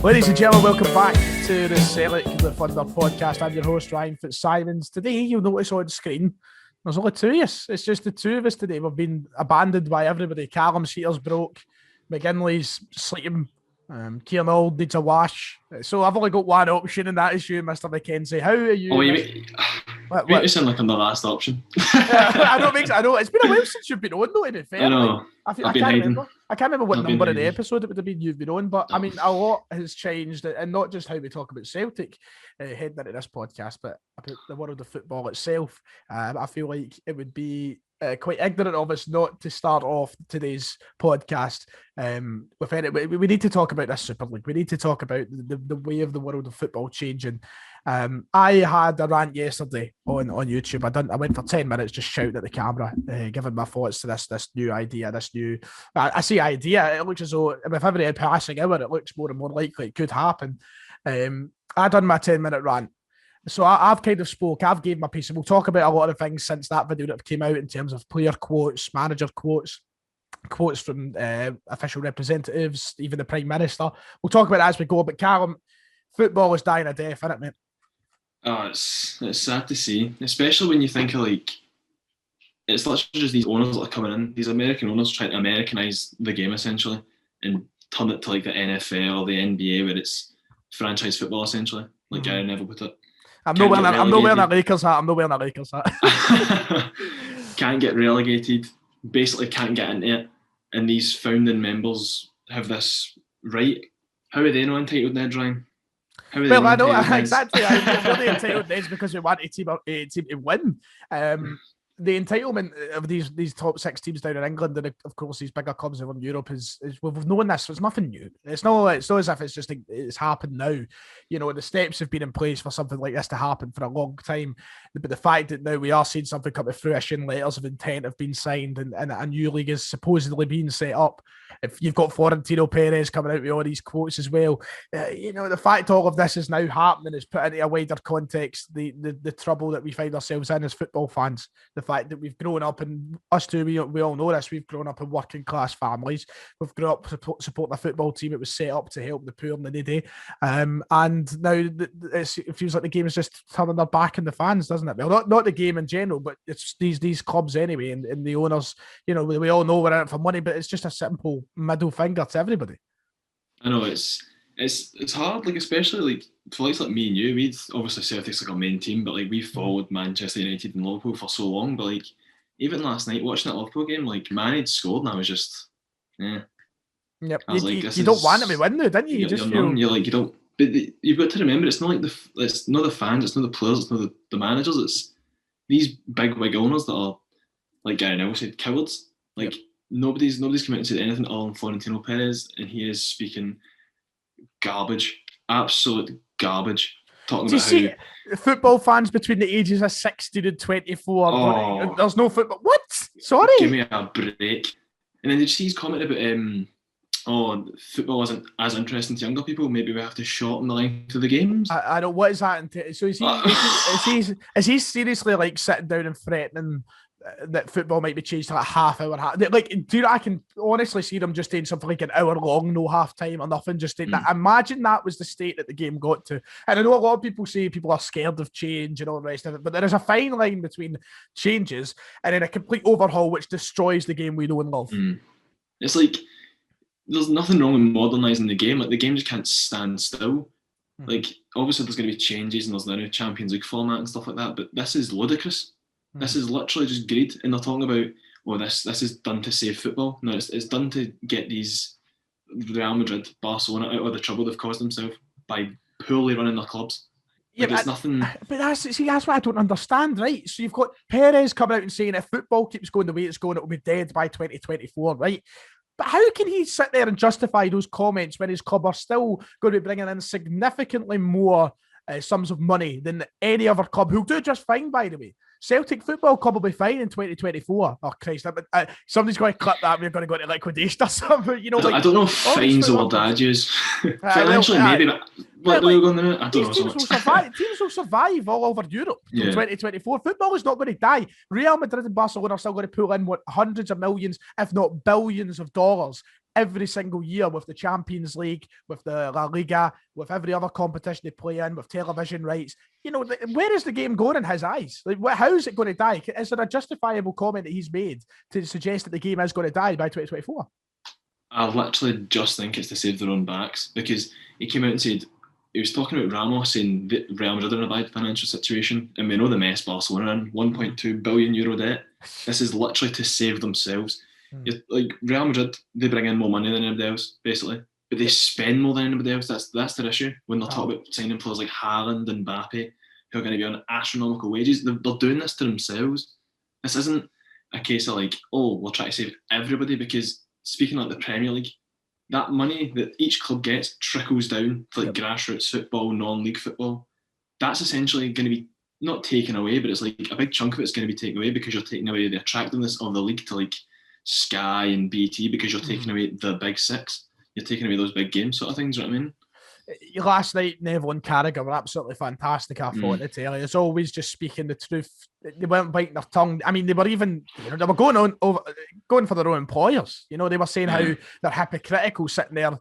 Ladies and gentlemen, welcome back to the Sellik the Thunder podcast. I'm your host, Ryan Fitzsimons. Today, you'll notice on screen, there's only two of us. It's just the two of us today. We've been abandoned by everybody. Callum's heater's broke. McGinley's sleeping. Kieran Auld needs a wash. So I've only got one option, and that is you, Mr. McKenzie. How are you? Oh, you make me sound like I'm the last option. I know. It's been a while since you've been on, though, to be fair. I know. I can't remember what number of the episode it would have been you've been on, but I mean, a lot has changed, and not just how we talk about Celtic heading into this podcast, but about the world of football itself. I feel like it would be quite ignorant of us not to start off today's podcast with any. We need to talk about this Super League. We need to talk about the way of the world of football changing. I had a rant yesterday on YouTube. I went for 10 minutes just shouting at the camera, giving my thoughts to this new idea, I say idea, it looks as though with every passing hour, it looks more and more likely it could happen. I done my 10-minute rant. So I've kind of spoke, I've gave my piece, and we'll talk about a lot of things since that video that came out in terms of player quotes, manager quotes from official representatives, even the Prime Minister. We'll talk about that as we go, but Callum, football is dying a death, isn't it, mate? Oh, it's sad to see, especially when you think of it's literally just these owners that are coming in, these American owners trying to Americanise the game essentially and turn it to like the NFL or the NBA where it's franchise football essentially, like Gary Neville put it. I'm not wearing a Lakers hat. Can't get relegated, basically can't get into it, and these founding members have this right. How are they not entitled, Ned Ryan? Well, I know exactly. We're the entitled Neds because we want a team to win. The entitlement of these top six teams down in England and of course these bigger clubs over in Europe is we've known this. So it's nothing new. It's not as if it's just it's happened now. You know, the steps have been in place for something like this to happen for a long time. But the fact that now we are seeing something come to fruition, letters of intent have been signed, and a new league is supposedly being set up. If you've got Florentino Perez coming out with all these quotes as well, the fact all of this is now happening is put into a wider context. The trouble that we find ourselves in as football fans. The fact that we've grown up, and us too, we all know this, we've grown up in working class families. We've grown up supporting a football team that was set up to help the poor and the needy. And now it feels like the game is just turning their back on the fans, doesn't it? Well, not the game in general, but it's these clubs anyway, and the owners, we all know we're in it for money, but it's just a simple middle finger to everybody. I know it's hard, especially for like me and you, we'd obviously Celtic's like our main team, but we followed Manchester United and Liverpool for so long. But even last night watching that Liverpool game, Man had scored, and I was just, Yep. You don't want them to win, though, didn't you? You don't. But you've got to remember, it's not it's not the fans, it's not the players, it's not the managers. It's these big wig owners that are, like Gary Neville said, cowards. Nobody's come out and said anything other than Florentino Perez, and he is speaking garbage, absolute garbage. Talking about football fans between the ages of 16 and 24. There's no football. What? Sorry. Give me a break. And then did you see his comment about football isn't as interesting to younger people? Maybe we have to shorten the length of the games. I don't. What is that? So is he seriously sitting down and threatening that football might be changed to half hour? I can honestly see them just doing something like an hour long, no half time or nothing. Just that. Imagine that was the state that the game got to. And I know a lot of people say people are scared of change and all the rest of it, but there is a fine line between changes and then a complete overhaul which destroys the game we know and love. It's there's nothing wrong with modernising the game. The game just can't stand still. Obviously there's going to be changes and there's now a Champions League format and stuff like that, but this is ludicrous. This is literally just greed, and they're talking about, this is done to save football. No, it's done to get these Real Madrid, Barcelona out of the trouble they've caused themselves by poorly running their clubs. It's nothing. But that's what I don't understand, right? So you've got Perez coming out and saying if football keeps going the way it's going, it will be dead by 2024, right? But how can he sit there and justify those comments when his club are still going to be bringing in significantly more sums of money than any other club who'll do just fine, by the way? Celtic Football Club will be fine in 2024. Oh, Christ. Somebody's going to clip that. We're going to go into liquidation or something. I don't know if fines or dad use. Financially, maybe, but what do we go on there? I don't know so much. Teams will survive all over Europe in 2024. Football is not going to die. Real Madrid and Barcelona are still going to pull in hundreds of millions, if not billions of dollars every single year with the Champions League, with the La Liga, with every other competition they play in, with television rights. Where is the game going in his eyes? Like, how is it going to die? Is there a justifiable comment that he's made to suggest that the game is going to die by 2024? I literally just think it's to save their own backs, because he came out and said, he was talking about Ramos saying that Real Madrid are in a bad financial situation, and we know the mess Barcelona are in, €1.2 billion debt. This is literally to save themselves. Like Real Madrid, they bring in more money than anybody else, basically, but they spend more than anybody else. That's their issue when they're talking about signing players like Haaland and Mbappe, who are going to be on astronomical wages. They're doing this to themselves. This isn't a case of like, oh, we'll try to save everybody, because speaking like the Premier League, that money that each club gets trickles down to like grassroots football, non-league football. That's essentially going to be not taken away, but it's like a big chunk of it's going to be taken away, because you're taking away the attractiveness of the league to like Sky and BT, because you're taking away the big six. You're taking away those big games sort of things, you know what I mean? Last night, Neville and Carragher were absolutely fantastic, I thought, to tell you. It's always just speaking the truth. They weren't biting their tongue. I mean, they were even, they were going for their own employers. They were saying how they're hypocritical sitting there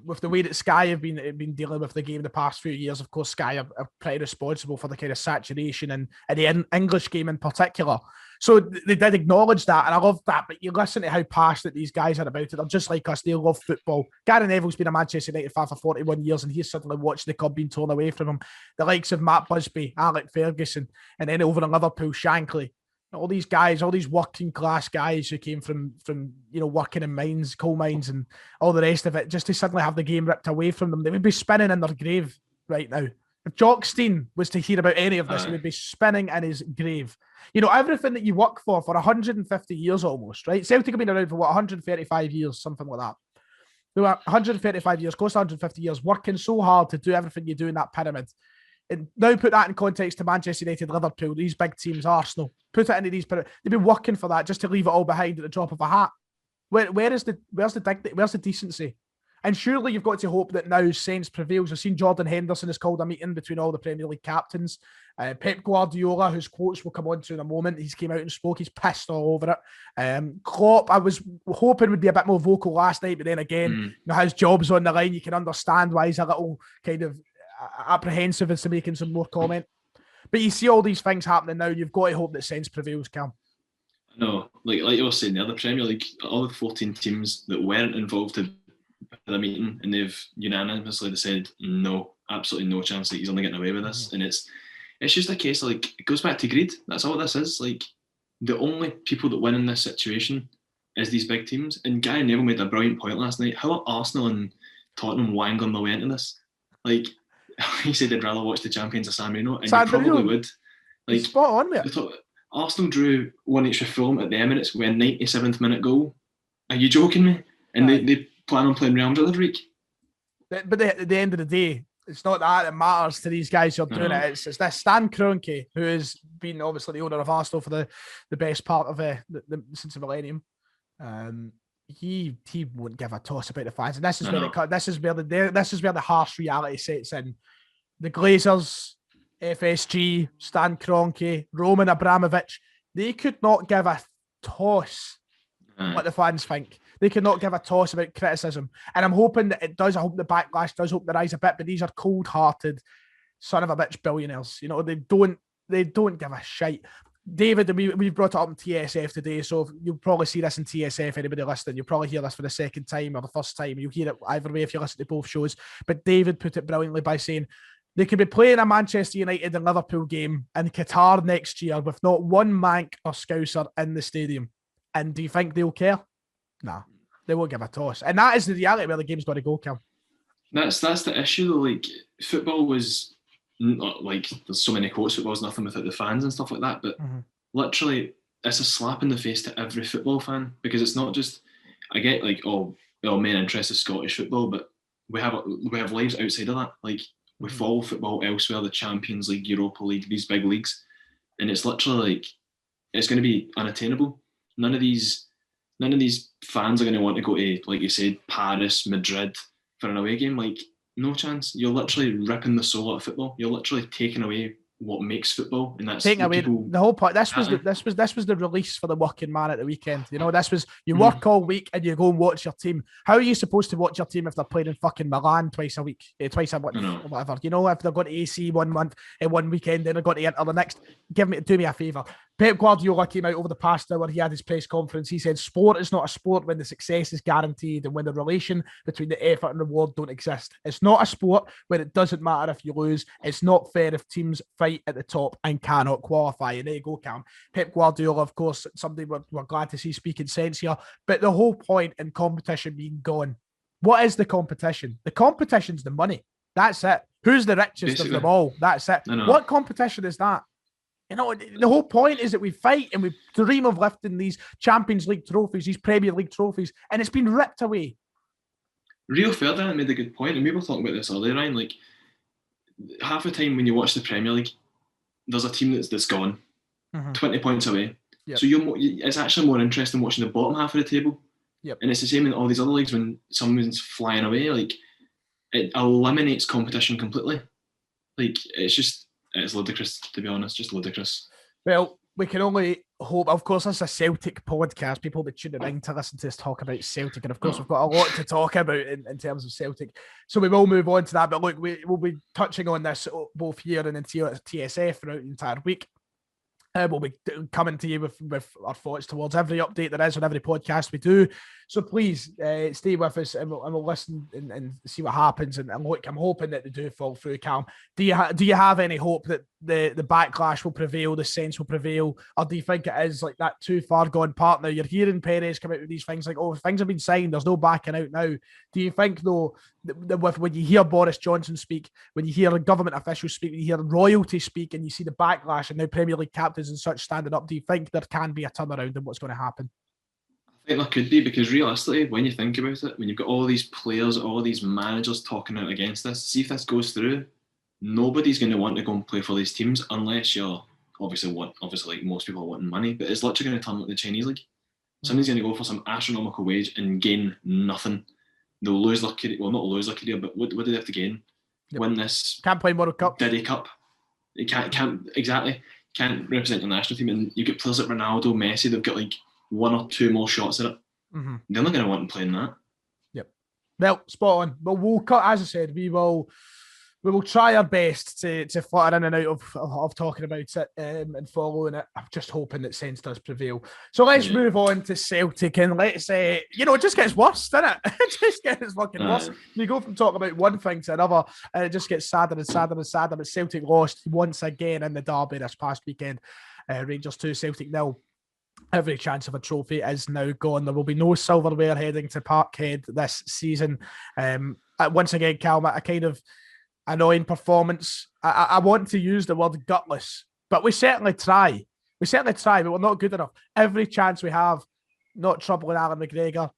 with the way that Sky have been dealing with the game the past few years. Of course, Sky are pretty responsible for the kind of saturation and the English game in particular. So they did acknowledge that, and I love that. But you listen to how passionate these guys are about it. They're just like us. They love football. Gary Neville's been a Manchester United fan for 41 years, and he's suddenly watched the club being torn away from him. The likes of Matt Busby, Alec Ferguson, and then over in Liverpool, Shankly. All these guys, all these working class guys who came from working in mines, coal mines, and all the rest of it, just to suddenly have the game ripped away from them, they would be spinning in their grave right now. If Jockstein was to hear about any of this, he would be spinning in his grave. Everything that you work for 150 years almost, right? Celtic have been around for 135 years, something like that. They were 135 years, close to 150 years, working so hard to do everything you do in that pyramid. And now put that in context to Manchester United, Liverpool, these big teams, Arsenal. Put it into these. They've been working for that just to leave it all behind at the drop of a hat. Where's the dignity? Where's the decency? And surely you've got to hope that now sense prevails. I've seen Jordan Henderson has called a meeting between all the Premier League captains. Pep Guardiola, whose quotes we'll come on to in a moment, he's came out and spoke. He's pissed all over it. Klopp, I was hoping would be a bit more vocal last night, but then again, his job's on the line. You can understand why he's a little kind of apprehensive as to making some more comment. But you see all these things happening now. You've got to hope that sense prevails, Cam. No, like you were saying, the Premier League, all the 14 teams that weren't involved in the meeting, and they've unanimously said no, absolutely no chance that he's only getting away with this. And it's just a case of, like, it goes back to greed. That's all this is. Like, the only people that win in this situation is these big teams. And Gary Neville made a brilliant point last night. How are Arsenal and Tottenham wangling their way into this? Like, he said they'd rather watch the champions of San Marino, and you probably would. Like, spot on there. Arsenal drew one extra Fulham at the Emirates with a 97th minute goal. Are you joking me? And they plan on playing Real Madrid every week. But at the end of the day, it's not that matters to these guys who are doing it. It's this Stan Kroenke, who has been obviously the owner of Arsenal for the best part of since the millennium. He won't give a toss about the fans, and this is where the harsh reality sets in. The Glazers, FSG, Stan Kroenke, Roman Abramovich, they could not give a toss what the fans think. They could not give a toss about criticism, and I'm hoping that it does. I hope the backlash does open their eyes a bit. But these are cold-hearted son of a bitch billionaires. They don't give a shite. David, we brought it up in TSF today, so you'll probably see this in TSF, anybody listening. You'll probably hear this for the second time or the first time. You'll hear it either way if you listen to both shows. But David put it brilliantly by saying they could be playing a Manchester United and Liverpool game in Qatar next year with not one Manc or Scouser in the stadium. And do you think they'll care? Nah, they won't give a toss. And that is the reality where the game's got to go, Cam. That's the issue, though. Like, football was... like, there's so many quotes, football's nothing without the fans and stuff like that, but literally it's a slap in the face to every football fan, because it's not just, I get like, main interest is Scottish football, but we have lives outside of that. Like, we follow football elsewhere, the Champions League, Europa League, these big leagues, and it's literally like, it's going to be unattainable. None of these fans are going to want to go to, like you said, Paris, Madrid for an away game. Like, no chance. You're literally ripping the soul out of football. You're literally taking away what makes football, and that's taking away people, the whole point. This was the release for the working man at the weekend. You know, this was you work all week and you go and watch your team. How are you supposed to watch your team if they're playing in fucking Milan twice a week, twice a month, or whatever? You know, if they're going to AC 1 month and 1 weekend, then they're going to Inter the next. Do me a favour. Pep Guardiola came out over the past hour. He had his press conference. He said, "Sport is not a sport when the success is guaranteed and when the relation between the effort and reward don't exist. It's not a sport where it doesn't matter if you lose. It's not fair if teams fight at the top and cannot qualify." And there you go, Cam. Pep Guardiola, of course, somebody we're glad to see speaking sense here. But the whole point in competition being gone, what is the competition? The competition's the money. That's it. Who's the richest of them all? That's it. What competition is that? You know, the whole point is that we fight and we dream of lifting these Champions League trophies, these Premier League trophies, and it's been ripped away. Rio Ferdinand made a good point, and we were talking about this earlier, Ryan. Like, half the time when you watch the Premier League, there's a team that's gone 20 points away. Yep. So it's actually more interesting watching the bottom half of the table. Yep. And it's the same in all these other leagues when someone's flying away. Like, it eliminates competition completely. Like, it's ludicrous, to be honest, just ludicrous. Well, we can only hope. Of course, this is a Celtic podcast. People that tune in to listen to us talk about Celtic. And of course, we've got a lot to talk about in terms of Celtic. So we will move on to that. But look, we'll be touching on this both here and in TSF throughout the entire week. We'll be coming to you with our thoughts towards every update there is on every podcast we do. So please stay with us and we'll listen and see what happens. And look, I'm hoping that they do fall through, Cam. Do you have any hope that the backlash will prevail, the sense will prevail? Or do you think it is like that too far gone partner? You're hearing Perez come out with these things like, oh, things have been signed, there's no backing out now. Do you think, though, when you hear Boris Johnson speak, when you hear government officials speak, when you hear royalty speak, and you see the backlash and now Premier League captains and such standing up, do you think there can be a turnaround in what's going to happen? I think there could be, because realistically, when you think about it, when you've got all these players, all these managers talking out against this, see if this goes through, nobody's going to want to go and play for these teams unless you're obviously like most people are wanting money, but it's literally going to turn like the Chinese league. Somebody's going to go for some astronomical wage and gain nothing. They'll lose their career, well, not lose their career, but what do they have to gain? Yep. Win this. Can't play World Cup. Diddy Cup. You can't represent your national team, and you get players like Ronaldo, Messi, they've got like 1 or 2 more shots at it. They're not going to want to play in that. Yep. Well, spot on. But we'll cut, as I said, we will try our best to flutter in and out of talking about it and following it. I'm just hoping that sense does prevail. So let's move on to Celtic, and let's it just gets worse, doesn't it? It just gets fucking worse. You go from talking about one thing to another, and it just gets sadder and sadder and sadder. But Celtic lost once again in the derby this past weekend. Rangers 2, Celtic 0. Every chance of a trophy is now gone. There will be no silverware heading to Parkhead this season. Once again, Calma, a kind of annoying performance. I want to use the word gutless, but we certainly try. But we're not good enough. Every chance we have, not troubling Alan McGregor,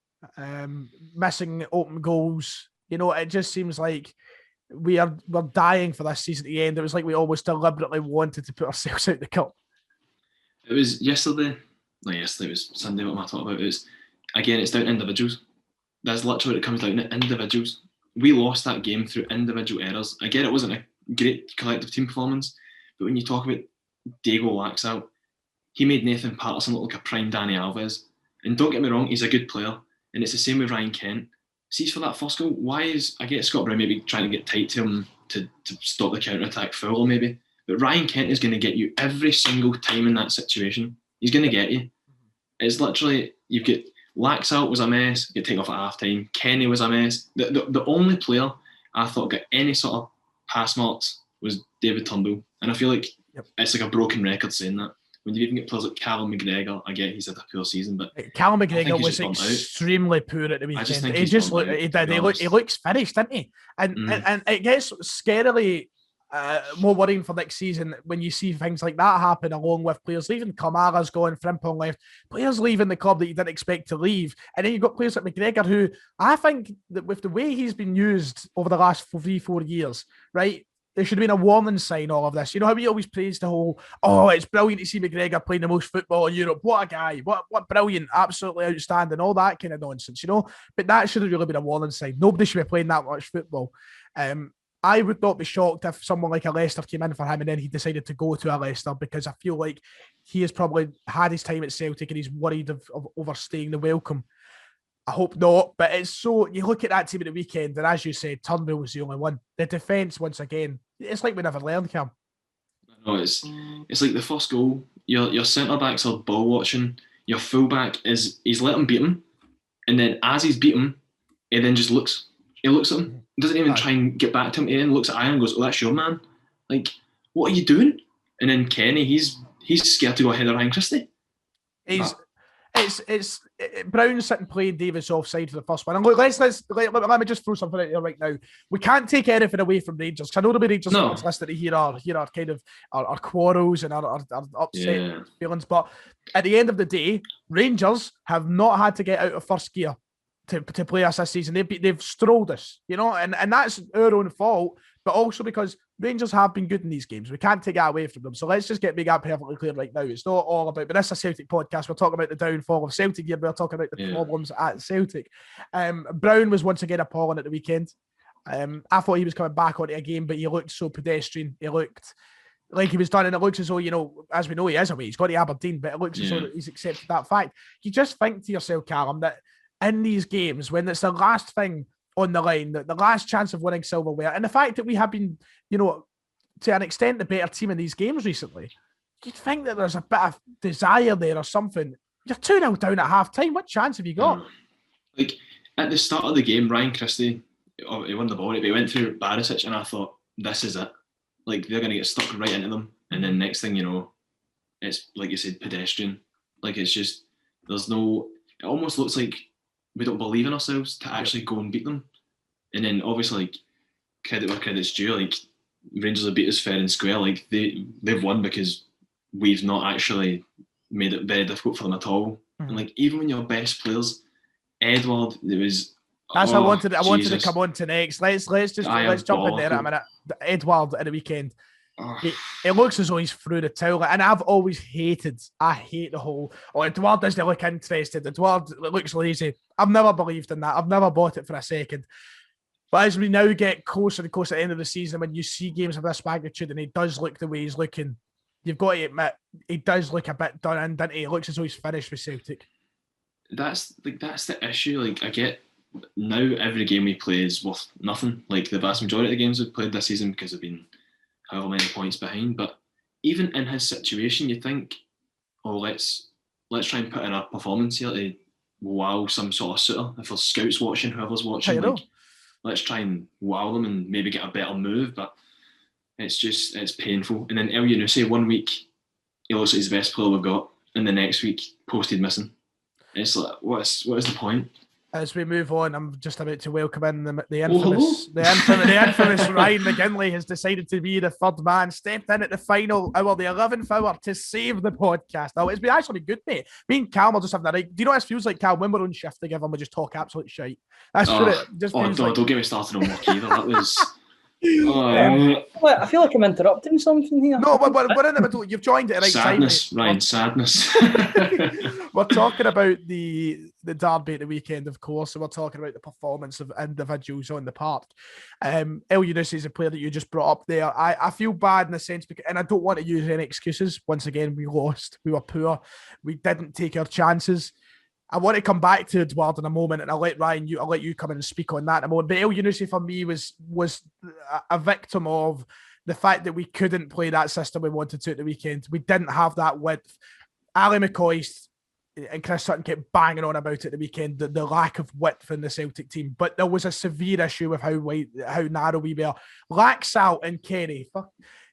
missing open goals. You know, it just seems like we're dying for this season at the end. It was like we almost deliberately wanted to put ourselves out the cup. It was yesterday. No, yesterday, it was Sunday. What am I talking about? It's down to individuals. That's literally what it comes down to, individuals. We lost that game through individual errors. I get it wasn't a great collective team performance, but when you talk about Diego Laxalt, he made Nathan Patterson look like a prime Danny Alves. And don't get me wrong, he's a good player. And it's the same with Ryan Kent. See, for that first goal, I get Scott Brown maybe trying to get tight to him to stop the counter-attack foul maybe. But Ryan Kent is going to get you every single time in that situation. He's going to get you. It's literally, you've got Laxalt was a mess, get taken off at half-time. Kenny was a mess. The only player I thought got any sort of pass marks was David Turnbull. And I feel like it's like a broken record saying that. When you even get players like Callum McGregor, I get he's had a poor season, but Callum McGregor was extremely poor at the weekend. He looks finished, doesn't he? And it gets scarily more worrying for next season when you see things like that happen, along with players leaving. Kamara's gone, Frimpong left, players leaving the club that you didn't expect to leave. And then you've got players like McGregor, who I think that with the way he's been used over the last 3-4 years, right, there should have been a warning sign, all of this. You know how we always praise the whole, it's brilliant to see McGregor playing the most football in Europe. What a guy. What brilliant, absolutely outstanding, all that kind of nonsense, you know? But that should have really been a warning sign. Nobody should be playing that much football. I would not be shocked if someone like a Leicester came in for him and then he decided to go to a Leicester, because I feel like he has probably had his time at Celtic and he's worried of overstaying the welcome. I hope not, but it's so, you look at that team at the weekend, and as you said, Turnbull was the only one. The defence, once again, it's like we never learned, Cam. No, it's like the first goal. Your centre backs are ball watching. Your fullback he's let him beat him, and then as he's beat him, he then just looks. He looks at him. He doesn't even try and get back to him. He then looks at Ian and goes, "Oh, that's your man." Like, what are you doing? And then Kenny, he's scared to go ahead of Ryan Christie. It's Brown sitting playing Davis offside for the first one. And look, let me just throw something out here right now. We can't take anything away from Rangers. I know there'll be Rangers fans listening to hear our kind of our quarrels and our upset feelings, but at the end of the day, Rangers have not had to get out of first gear to play us this season. They've strolled us, and that's our own fault, but also because Rangers have been good in these games. We can't take that away from them. So let's just make that perfectly clear right now. It's not all about, but this is a Celtic podcast. We're talking about the downfall of Celtic here. We're talking about the problems at Celtic. Brown was once again appalling at the weekend. I thought he was coming back onto a game, but he looked so pedestrian. He looked like he was done, and it looks as though, as we know, he is away. He's got to Aberdeen, but it looks as though that he's accepted that fact. You just think to yourself, Callum, that in these games, when it's the last thing on the line, the last chance of winning silverware, and the fact that we have been, to an extent, the better team in these games recently, you'd think that there's a bit of desire there or something. You're 2-0 down at half time. What chance have you got? Like, at the start of the game, Ryan Christie, he won the ball, but he went through Barisic, and I thought, this is it. Like, they're going to get stuck right into them. And then next thing you know, it's, like you said, pedestrian. Like, it's just, it almost looks like we don't believe in ourselves to actually go and beat them. And then obviously, like, credit where credit's due, like, Rangers have beat us fair and square. Like, they've won because we've not actually made it very difficult for them at all. And like, even when your best players, Edward, it was. That's what I wanted to come on to next. Let's jump in there in a minute. Edward at the weekend. It looks as though he's through the towel, and I hate the whole, Edward doesn't look interested, Edward looks lazy. I've never believed in that. I've never bought it for a second. But as we now get closer and closer to the end of the season, when you see games of this magnitude and he does look the way he's looking, you've got to admit, he does look a bit done in, doesn't he? It looks as though he's finished with Celtic. That's the issue. Like, I get now every game we play is worth nothing. Like, the vast majority of the games we've played this season, because they've been however many points behind. But even in his situation, you think, let's try and put in a performance here to wow some sort of suitor. If there's scouts watching, whoever's watching, let's try and wow them and maybe get a better move. But it's painful. And then El Yunusi, 1 week, he looks like he's the best player we've got, and the next week, posted missing. It's like, what is the point? As we move on, I'm just about to welcome in the infamous Ryan McGinley has decided to be the third man, stepped in at the final hour, the 11th hour, to save the podcast. Now, it's been actually good, mate. Me and Cal are just having that right. Do you know what it feels like, Cal, when we're on shift together and we just talk absolute shite? That's what it just feels like. Don't get me started on work either. That was... I feel like I'm interrupting something here. No, we're in the middle. You've joined it at the right time. Ryan, sadness. We're talking about the derby at the weekend, of course, and we're talking about the performance of individuals on the park. El Yunusi is a player that you just brought up there. I feel bad in the sense, and I don't want to use any excuses. Once again, we lost. We were poor. We didn't take our chances. I want to come back to Edward in a moment, and I'll let you come in and speak on that in a moment. But El Yunusi for me was a victim of the fact that we couldn't play that system we wanted to at the weekend. We didn't have that width. Ali McCoy and Chris Sutton kept banging on about it at the weekend, the lack of width in the Celtic team. But there was a severe issue with how narrow we were. Laxalt and Kenny,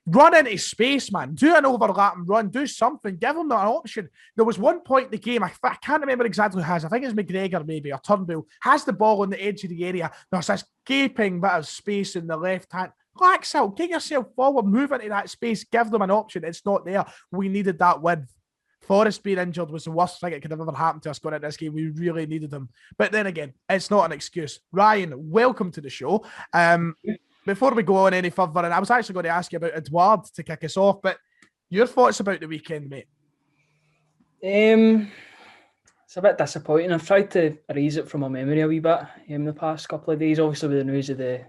run into space, man. Do an overlap and run. Do something. Give them an option. There was one point in the game, I can't remember exactly who has. I think it's McGregor maybe, or Turnbull, has the ball on the edge of the area. There's this gaping bit of space in the left hand. Laxalt, get yourself forward, move into that space, give them an option. It's not there. We needed that width. Forrest being injured was the worst thing that could have ever happened to us going into this game. We really needed him. But then again, it's not an excuse. Ryan, welcome to the show. Before we go on any further, and I was actually going to ask you about Edward to kick us off, but your thoughts about the weekend, mate? It's a bit disappointing. I've tried to erase it from my memory a wee bit the past couple of days, obviously with the news of the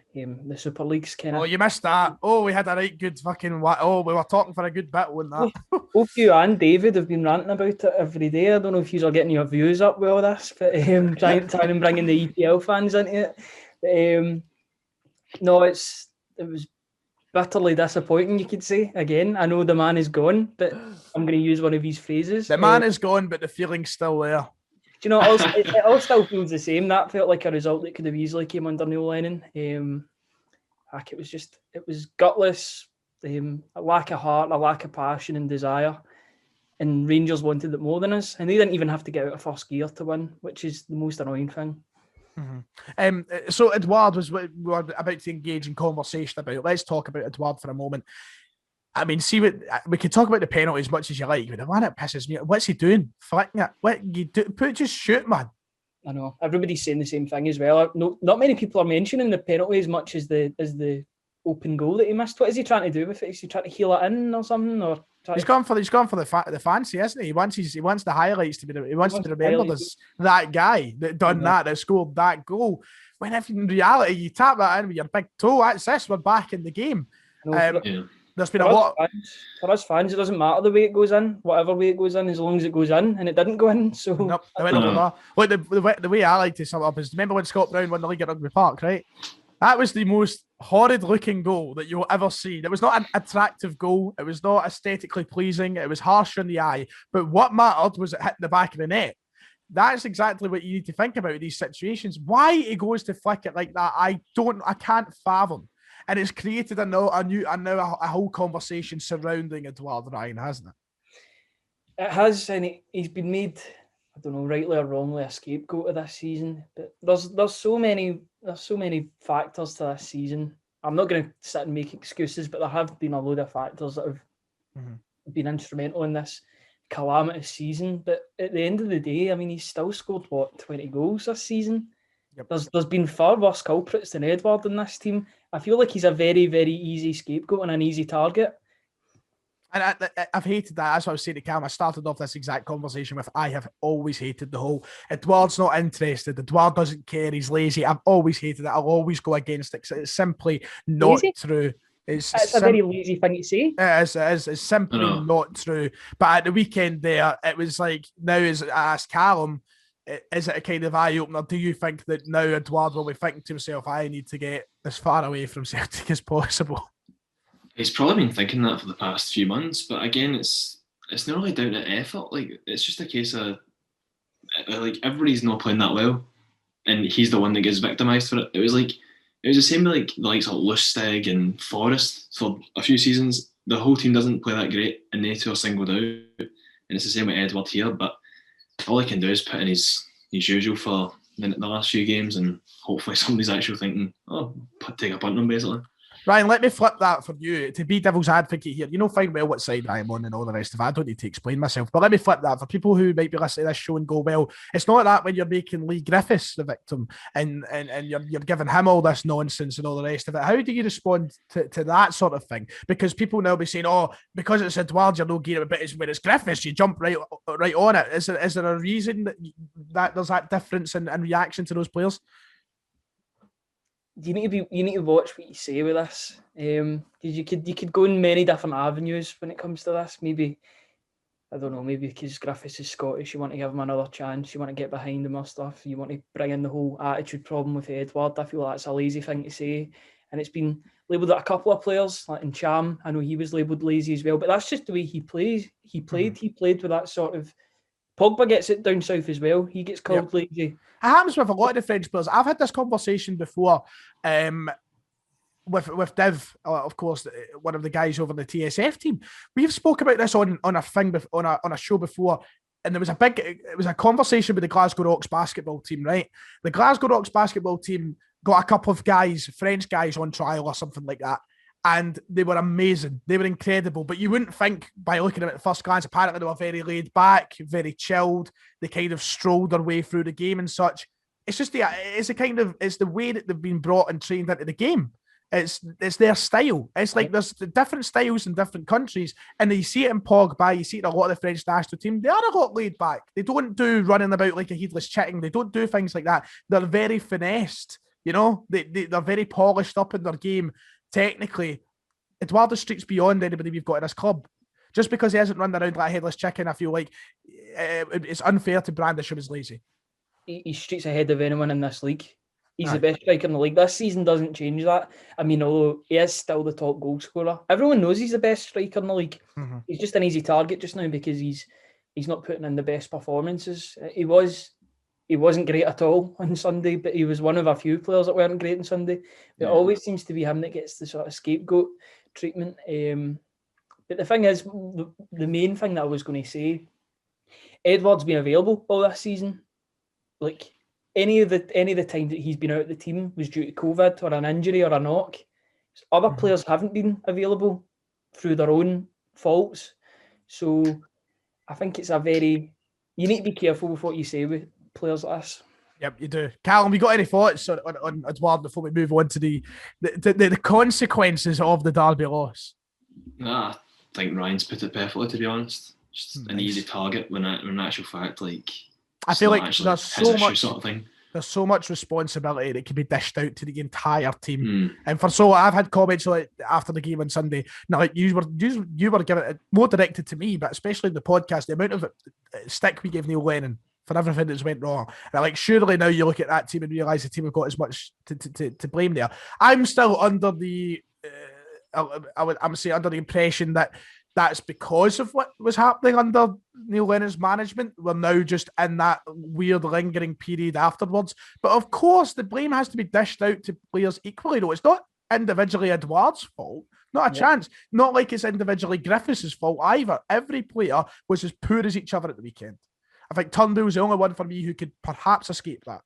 Super Leagues kind of. Oh, you missed that. Oh, we had a right good fucking... Oh, we were talking for a good bit on that. Both you and David have been ranting about it every day. I don't know if you are getting your views up with all this, but trying and bringing the EPL fans into it. But, no, it was bitterly disappointing, you could say. Again, I know the man is gone, but I'm going to use one of his phrases. The man is gone, but the feeling's still there. Do you know, it all still feels the same. That felt like a result that could have easily came under Neil Lennon. It was gutless, a lack of heart, a lack of passion and desire. And Rangers wanted it more than us. And they didn't even have to get out of first gear to win, which is the most annoying thing. Mm-hmm. So Edouard we were about to engage in conversation about. Let's talk about Edouard for a moment. I mean, we can talk about the penalty as much as you like, but the one that pisses me, what's he doing? Flicking it? What you do? Just shoot, man. I know. Everybody's saying the same thing as well. No, not many people are mentioning the penalty as much as the open goal that he missed. What is he trying to do with it? Is he trying to heel it in or something? Or he's gone for the fancy, isn't he? He wants the highlights to be. He wants to be remembered as that guy that done that scored that goal. When if in reality you tap that in with your big toe, that's this. We're back in the game. There's been a lot. For us fans, it doesn't matter the way it goes in, whatever way it goes in, as long as it goes in, and it didn't go in. So nope, it went over. Look, the way I like to sum it up is, remember when Scott Brown won the league at Rugby Park, right? That was the most horrid looking goal that you'll ever see. It was not an attractive goal. It was not aesthetically pleasing. It was harsh on the eye. But what mattered was it hitting the back of the net. That's exactly what you need to think about these situations. Why he goes to flick it like that, I can't fathom. And it's created a whole conversation surrounding Edouard Ryan, hasn't it? It has, and he's been made, I don't know, rightly or wrongly, a scapegoat of this season. But there's so many factors to this season. I'm not going to sit and make excuses, but there have been a load of factors that have been instrumental in this calamitous season. But at the end of the day, I mean, he's still scored 20 goals this season. Yep. There's been far worse culprits than Edouard in this team. I feel like he's a very, very easy scapegoat and an easy target. And I've hated that. That's what I was saying to Cam. I started off this exact conversation with, I have always hated the whole, Edouard's not interested. Edouard doesn't care. He's lazy. I've always hated it. I'll always go against it. It's simply not true. It's a very lazy thing to say. It's simply not true. But at the weekend there, it was like, now as I asked Callum, is it a kind of eye-opener? Do you think that now Edouard will be thinking to himself, I need to get as far away from Celtic as possible? He's probably been thinking that for the past few months, but again, it's not really down to effort. Like, it's just a case of like everybody's not playing that well, and he's the one that gets victimised for it. It was the same with like the likes of Lustig and Forrest for a few seasons. The whole team doesn't play that great, and they two are singled out, and it's the same with Edouard here. But all he can do is put in his usual for the last few games, and hopefully somebody's actually thinking, take a punt on him, basically. Ryan, let me flip that for you to be devil's advocate here. You know fine well what side I'm on and all the rest of it. I don't need to explain myself, but let me flip that for people who might be listening to this show and go, well, it's not that when you're making Lee Griffiths the victim and you're giving him all this nonsense and all the rest of it. How do you respond to that sort of thing? Because people now be saying, because it's Edouard, you're no gear, but when it's Griffiths, you jump right on it. Is there a reason that there's that difference in reaction to those players? You need to watch what you say with this. Because you could go in many different avenues when it comes to this. Maybe, I don't know, maybe because Griffiths is Scottish, you want to give him another chance, you want to get behind him or stuff, you want to bring in the whole attitude problem with Edouard. I feel like that's a lazy thing to say. And it's been labelled at a couple of players, like in Cham, I know he was labelled lazy as well, but that's just the way he plays. He played with that sort of... Pogba gets it down south as well. He gets called lazy. It happens with a lot of the French players. I've had this conversation before with Div, of course, one of the guys over the TSF team. We've spoke about this on a show before, and there was a conversation with the Glasgow Rocks basketball team, right? The Glasgow Rocks basketball team got a couple of French guys on trial or something like that. And they were amazing. They were incredible. But you wouldn't think by looking at it at first glance, apparently they were very laid back, very chilled. They kind of strolled their way through the game and such. It's just it's the way that they've been brought and trained into the game. It's their style. It's like there's different styles in different countries, and you see it in Pogba, you see it in a lot of the French national team. They are a lot laid back. They don't do running about like a heedless chicken. They don't do things like that. They're very finessed. You know, they're very polished up in their game technically. Eduardo streaks beyond anybody we've got in this club. Just because he hasn't run around like a headless chicken, I feel like it's unfair to brandish him as lazy. He streaks ahead of anyone in this league. He's the best striker in the league. This season doesn't change that. I mean, although he is still the top goal scorer, everyone knows he's the best striker in the league. Mm-hmm. He's just an easy target just now because he's not putting in the best performances. He wasn't great at all on Sunday, but he was one of a few players that weren't great on Sunday. It always seems to be him that gets the sort of scapegoat treatment. But the thing is, the main thing that I was going to say, Edouard's been available all this season. Like, any of the time that he's been out of the team was due to COVID or an injury or a knock. Other players haven't been available through their own faults. So I think it's you need to be careful with what you say with players like this. Yep, you do. Callum, you got any thoughts on Edouard before we move on to the consequences of the Derby loss? Nah, I think Ryan's put it perfectly, to be honest. Just an easy target when in actual fact, like, I feel like there's so much sort of thing. There's so much responsibility that can be dished out to the entire team. And I've had comments like after the game on Sunday. Now, like you were giving it more directed to me, but especially in the podcast, the amount of stick we gave Neil Lennon for everything that's went wrong. And like, surely now you look at that team and realise the team have got as much to blame there. I'm still under the under the impression that that's because of what was happening under Neil Lennon's management. We're now just in that weird lingering period afterwards. But of course, the blame has to be dished out to players equally, though. It's not individually Edouard's fault. Not a chance. Not like it's individually Griffiths' fault either. Every player was as poor as each other at the weekend. I think Turnbull's the only one for me who could perhaps escape that.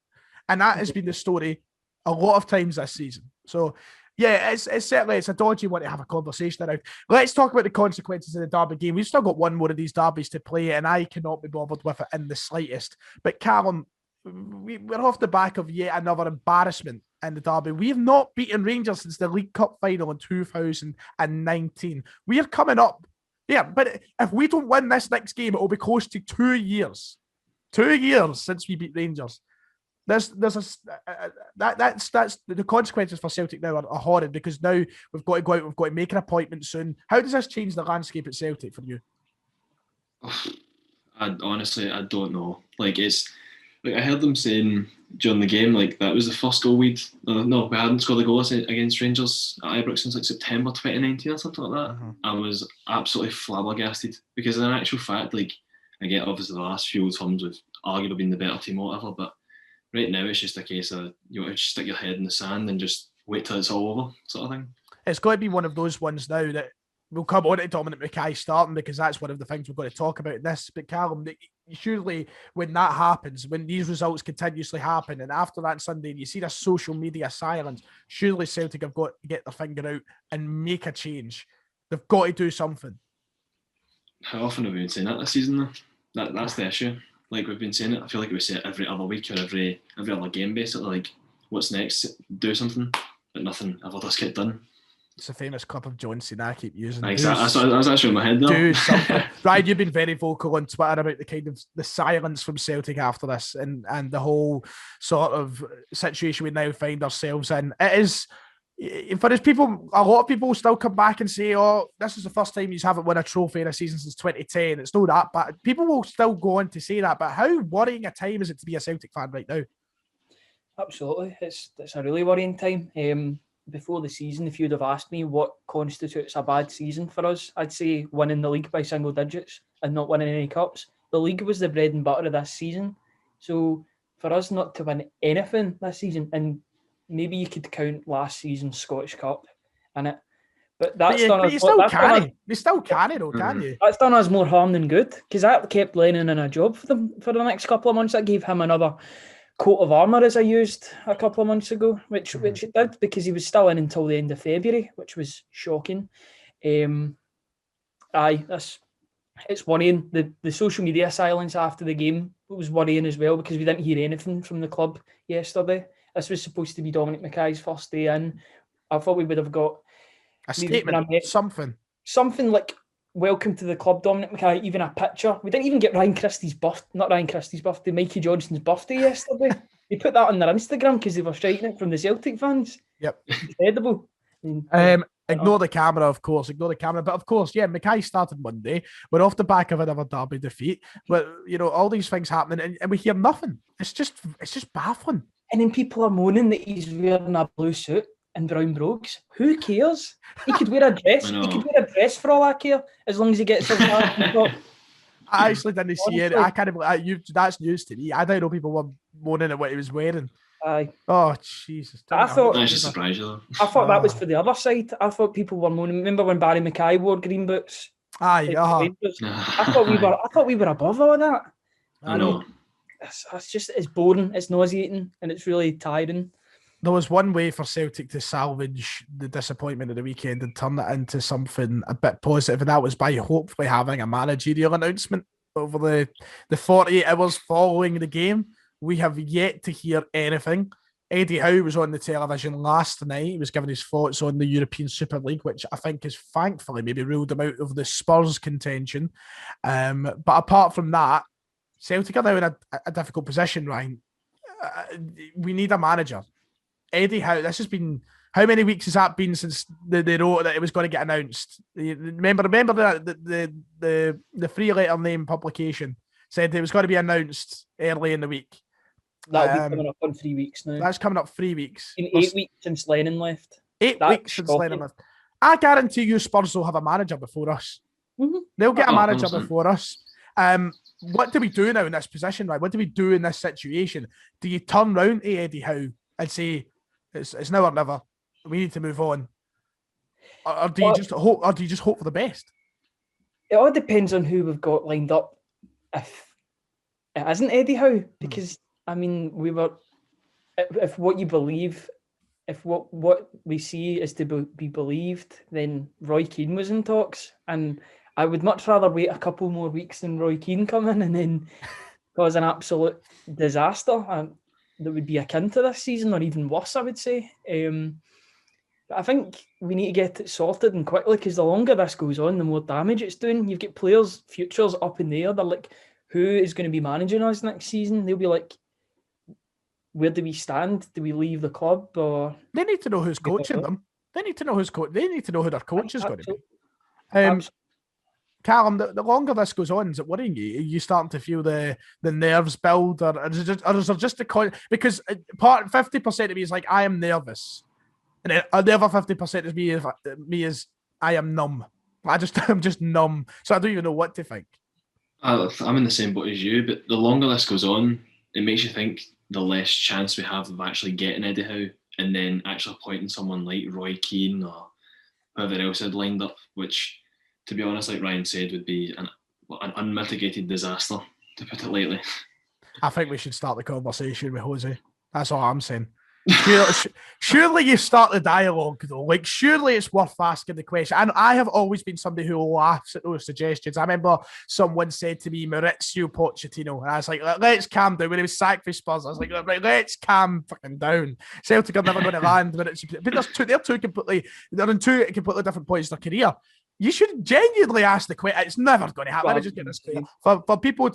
And that has been the story a lot of times this season. So, yeah, it's certainly a dodgy one to have a conversation around. Let's talk about the consequences of the Derby game. We've still got one more of these derbies to play, and I cannot be bothered with it in the slightest. But Callum, we're off the back of yet another embarrassment in the Derby. We have not beaten Rangers since the League Cup final in 2019. We are coming up. Yeah, but if we don't win this next game, it will be close to 2 years. 2 years since we beat Rangers. That's the consequences for Celtic now are horrid, because now we've got to go out, we've got to make an appointment soon. How does this change the landscape at Celtic for you? Honestly, I don't know. Like, I heard them saying during the game, like, that was the first goal we hadn't scored a goal against Rangers at Ibrox since like September 2019 or something like that. I was absolutely flabbergasted, because in actual fact, like, I get obviously the last few times we've arguably been the better team or whatever, but right now it's just a case of you want to stick your head in the sand and just wait till it's all over, sort of thing. It's got to be one of those ones now that we'll come on to Dominic Mackay starting, because that's one of the things we've got to talk about in this. But Callum, surely when that happens, when these results continuously happen, and after that Sunday you see the social media silence, surely Celtic have got to get their finger out and make a change. They've got to do something. How often have we been saying that this season, though? That's the issue. Like, we've been saying it, I feel like we say it every other week or every other game, basically. Like, what's next? Do something, but nothing ever does get done. It's a famous clip of John Cena I keep using. Exactly. I was actually in my head there. Do something. Ryan, you've been very vocal on Twitter about the kind of the silence from Celtic after this, and the whole sort of situation we now find ourselves in. It is, for his people, a lot of people still come back and say, oh, this is the first time you haven't won a trophy in a season since 2010. It's not that bad. People will still go on to say that, but how worrying a time is it to be a Celtic fan right now? Absolutely. It's a really worrying time. Before the season, if you'd have asked me what constitutes a bad season for us, I'd say winning the league by single digits and not winning any cups. The league was the bread and butter of this season. So for us not to win anything this season, and maybe you could count last season's Scottish Cup in it, but that's done us. They still can, though, can you? That's done us more harm than good, because that kept Lennon in a job for the next couple of months. That gave him another coat of armour, as I used a couple of months ago, which it did, because he was still in until the end of February, which was shocking. It's worrying. The social media silence after the game was worrying as well, because we didn't hear anything from the club yesterday. This was supposed to be Dominic Mackay's first day in. I thought we would have got a statement, something like welcome to the club, Dominic Mackay, even a picture. We didn't even get Mikey Johnson's birthday yesterday. They put that on their Instagram because they were striking it from the Celtic fans. Yep. Incredible. Ignore the camera, of course. Ignore the camera. But of course, yeah, Mackay started Monday. We're off the back of another derby defeat. But, all these things happening and we hear nothing. It's just baffling. And then people are moaning that he's wearing a blue suit and brown brogues. Who cares? He could wear a dress. He could wear a dress for all I care, as long as he gets his I actually didn't see it. I can't believe that's news to me. I don't know people were moaning at what he was wearing. Aye. Oh Jesus! I thought that should surprise you. I thought that was for the other side. I thought people were moaning. Remember when Barry Mackay wore green boots? Aye. I thought we were above all of that. I know. It's boring. It's nauseating, and it's really tiring. There was one way for Celtic to salvage the disappointment of the weekend and turn it into something a bit positive, and that was by hopefully having a managerial announcement over the 48 hours following the game. We have yet to hear anything. Eddie Howe was on the television last night. He was giving his thoughts on the European Super League, which I think has thankfully maybe ruled him out of the Spurs contention. But apart from that, Celtic are now in a difficult position, Ryan. We need a manager. Eddie Howe, this has been, how many weeks has that been since they wrote that it was going to get announced? Remember the three-letter name publication said it was going to be announced early in the week. That'll be coming up on 3 weeks now. That's coming up 3 weeks. In 8 weeks since Lennon left. 8 weeks since Lennon left. I guarantee you Spurs will have a manager before us. Mm-hmm. They'll get a manager before us. What do we do now in this position, right? What do we do in this situation? Do you turn round to Eddie Howe and say, it's now or never, we need to move on? Or do you just hope for the best? It all depends on who we've got lined up. If it isn't Eddie Howe, because I mean, if what you believe, if what we see is to be believed, then Roy Keane was in talks, and I would much rather wait a couple more weeks than Roy Keane come in and then cause an absolute disaster that would be akin to this season, or even worse, I would say. But I think we need to get it sorted and quickly, because the longer this goes on, the more damage it's doing. You've got players' futures up in the air. They're like, who is going to be managing us next season? They'll be like, where do we stand? Do we leave the club? Or they need to know who's coaching them. They need to know They need to know who their coach is going to be. Callum, the longer this goes on, is it worrying you? Are you starting to feel the nerves build, or is there just a because 50% of me is like, I am nervous, and the other 50% of me is I am numb. I'm just numb, so I don't even know what to think. I'm in the same boat as you, but the longer this goes on, it makes you think the less chance we have of actually getting Eddie Howe and then actually appointing someone like Roy Keane or whoever else had lined up, which, to be honest, like Ryan said, would be an unmitigated disaster, to put it lightly. I think we should start the conversation with Jose. That's all I'm saying. Surely you start the dialogue, though. Like, surely it's worth asking the question. And I have always been somebody who laughs at those suggestions. I remember someone said to me, Maurizio Pochettino, and I was like, let's calm down. When he was sacked for Spurs, I was like, right, let's calm fucking down. Celtic are never going to land. But they're two completely different points in their career. You should genuinely ask the question. It's never going to happen. Let me just get this clear. For people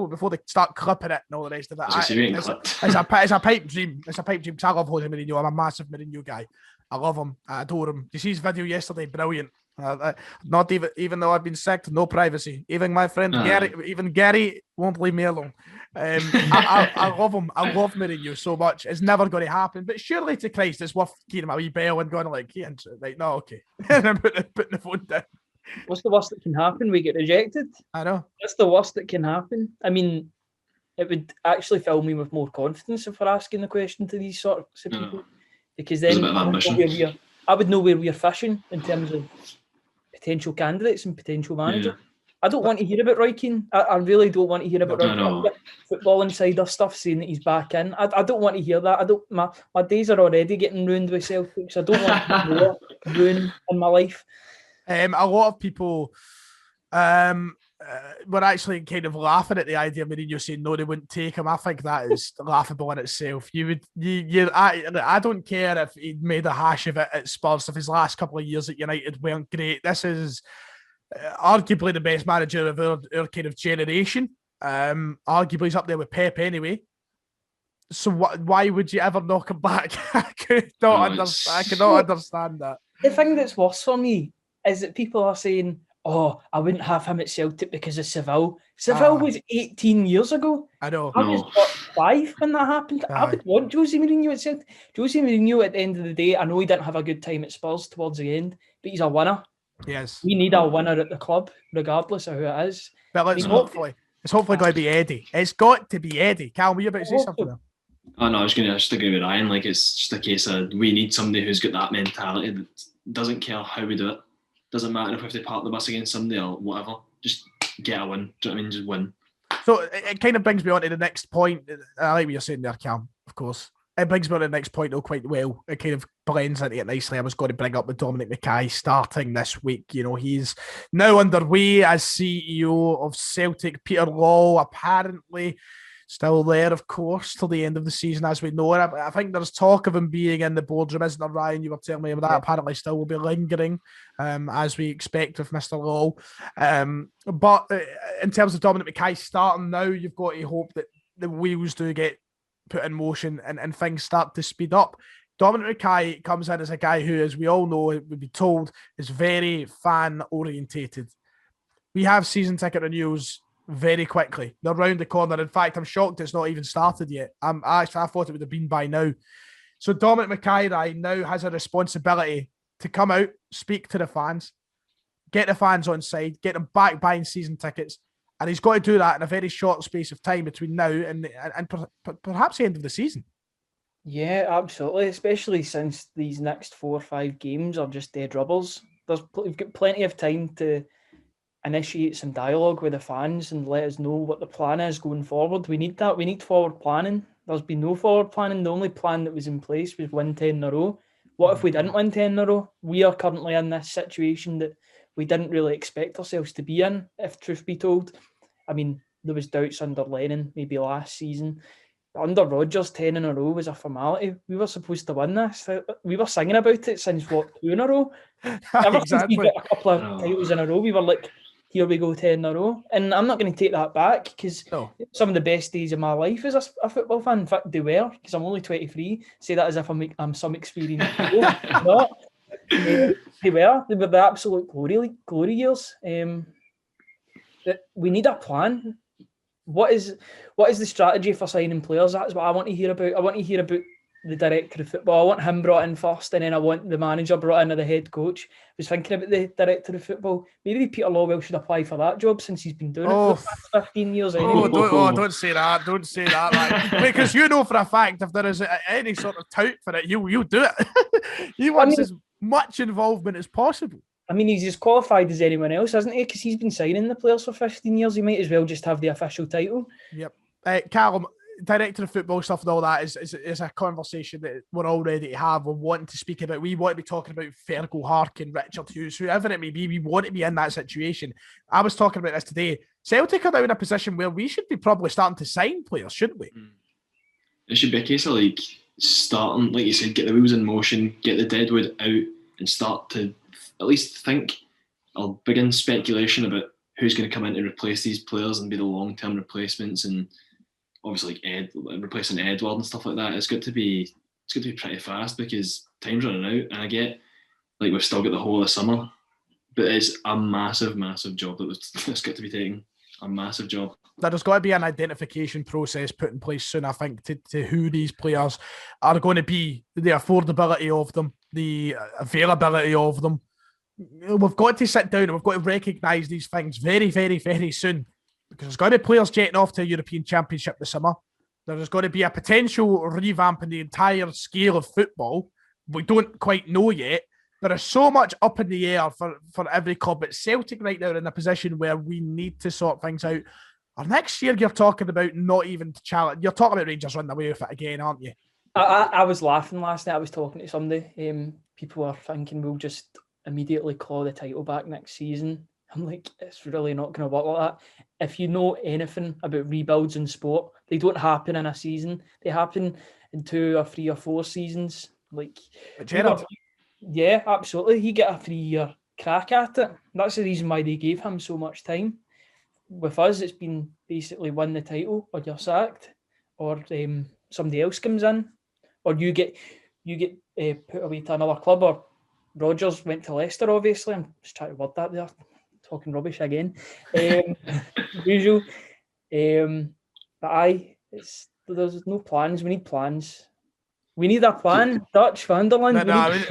before they start clipping it and all the rest of it. It's a pipe dream. It's a pipe dream. Because I love Jose Mourinho. I'm a massive Mourinho guy. I love him. I adore him. You see his video yesterday? Brilliant. Not even though I've been sacked, no privacy. Even my friend Gary won't leave me alone. I love him. I love Mourinho so much. It's never going to happen. But surely to Christ, it's worth keeping a wee bell and going like, no, okay. And then putting the phone down. What's the worst that can happen? We get rejected. I know. That's the worst that can happen. I mean, it would actually fill me with more confidence if we're asking the question to these sorts of people. Because then I would know where we're fishing in terms of potential candidates and potential managers. Yeah. I don't want to hear about Roy Keane. I really don't want to hear about Roy Keane. Football Insider stuff saying that he's back in. I don't want to hear that. My days are already getting ruined with Celtics. I don't want more ruin in my life. A lot of people we're actually kind of laughing at the idea of Mourinho saying no, they wouldn't take him. I think that is laughable in itself. I don't care if he'd made a hash of it at Spurs, if his last couple of years at United weren't great. This is arguably the best manager of our kind of generation. Arguably he's up there with Pep anyway. So why would you ever knock him back? I cannot understand that. The thing that's worse for me is that people are saying, oh, I wouldn't have him at Celtic because of Seville. Seville was 18 years ago. I know. I was 5 when that happened. I would want Jose Mourinho at Celtic. Jose Mourinho, at the end of the day, I know he didn't have a good time at Spurs towards the end, but he's a winner. Yes. We need a winner at the club, regardless of who it is. But it's hopefully going to be Eddie. It's got to be Eddie. Cal, were you about to say something there? Oh no, I was going to just agree with Ryan. Like, it's just a case of we need somebody who's got that mentality that doesn't care how we do it. Doesn't matter if we have to park the bus against somebody or whatever. Just get a win. Do you know what I mean? Just win. So it kind of brings me on to the next point. I like what you're saying there, Cam, of course. It brings me on to the next point, though, quite well. It kind of blends into it nicely. I was going to bring up with Dominic Mackay starting this week. You know, he's now underway as CEO of Celtic. Peter Law, apparently still there, of course, till the end of the season, as we know. And I think there's talk of him being in the boardroom, isn't there, Ryan? You were telling me about that. Apparently still will be lingering, as we expect with Mr. Law. But in terms of Dominic Mackay starting now, you've got to hope that the wheels do get put in motion and things start to speed up. Dominic Mackay comes in as a guy who, as we all know, would be told, is very fan-orientated. We have season ticket renewals very quickly. They're round the corner. In fact, I'm shocked it's not even started yet. I thought it would have been by now. So Dominic Mackay now has a responsibility to come out, speak to the fans, get the fans on side, get them back buying season tickets, and he's got to do that in a very short space of time between now and perhaps the end of the season. Yeah, absolutely, especially since these next 4 or 5 games are just dead rubbers. We've got plenty of time to initiate some dialogue with the fans and let us know what the plan is going forward. We need that. We need forward planning. There's been no forward planning. The only plan that was in place was win 10 in a row. What if we didn't win 10 in a row? We are currently in this situation that we didn't really expect ourselves to be in, if truth be told. I mean, there was doubts under Lennon, maybe last season. Under Rodgers, 10 in a row was a formality. We were supposed to win this. We were singing about it since, 2 in a row? Ever since we got a couple of titles in a row, we were like, here we go, 10 in a row. And I'm not going to take that back because some of the best days of my life as a football fan, in fact, they were, because I'm only 23. Say that as if I'm some experienced people. No, they were the absolute glory years. We need a plan. What is the strategy for signing players? That's what I want to hear about. I want to hear about the director of football. I want him brought in first, and then I want the manager brought in, or the head coach. I was thinking about the director of football. Maybe Peter Lawwell should apply for that job since he's been doing it for the past 15 years anyway. Don't say that. Don't say that, man. Because you know for a fact if there is any sort of tout for it, you'll do it. He wants as much involvement as possible. I mean, he's as qualified as anyone else, isn't he? Because he's been signing the players for 15 years. He might as well just have the official title. Yep. Callum, director of football stuff and all that is a conversation that we're all ready to have. We're wanting to speak about. We want to be talking about Fergal Harkin, Richard Hughes, whoever it may be. We want to be in that situation. I was talking about this today. Celtic are now in a position where we should be probably starting to sign players, shouldn't we? It should be a case of starting, like you said, get the wheels in motion, get the deadwood out, and start to at least think or begin speculation about who's going to come in to replace these players and be the long-term replacements. And obviously, replacing Edward and stuff like that. It's got to be pretty fast because time's running out. And I get we've still got the whole of the summer, but it's a massive, massive job that's got to be taken. A massive job. There's got to be an identification process put in place soon, I think, to who these players are going to be, the affordability of them, the availability of them. We've got to sit down and we've got to recognise these things very, very, very soon, because there's going to be players jetting off to a European Championship this summer. There's going to be a potential revamp in the entire scale of football. We don't quite know yet. There is so much up in the air for every club. But Celtic right now are in a position where we need to sort things out. Or next year, you're talking about not even to challenge. You're talking about Rangers running away with it again, aren't you? I was laughing last night. I was talking to somebody. People are thinking we'll just immediately claw the title back next season. I'm like, it's really not going to work like that. If you know anything about rebuilds in sport, they don't happen in a season. They happen in 2 or 3 or 4 seasons. Like, yeah, absolutely. He get a 3-year crack at it. That's the reason why they gave him so much time. With us, it's been basically win the title or you're sacked, or somebody else comes in, or you get put away to another club. Or Rodgers went to Leicester, obviously. I'm just trying to word that there. Talking rubbish again. Usual. But there's no plans. We need plans. We need a plan. Dutch, Vanderland.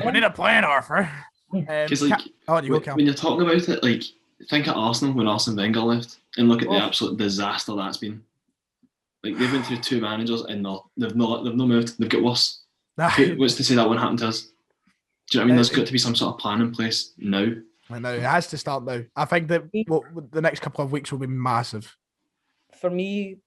We need a plan, Arthur. Because when you're talking about it, like, think of Arsenal when Arsene Wenger left, and look at the absolute disaster that's been. Like, they've been through 2 managers, and they've not moved. They've got worse. What's to say that won't happen to us? Do you know what I mean? There's got to be some sort of plan in place now. I know, it has to start now. I think that the next couple of weeks will be massive. For me,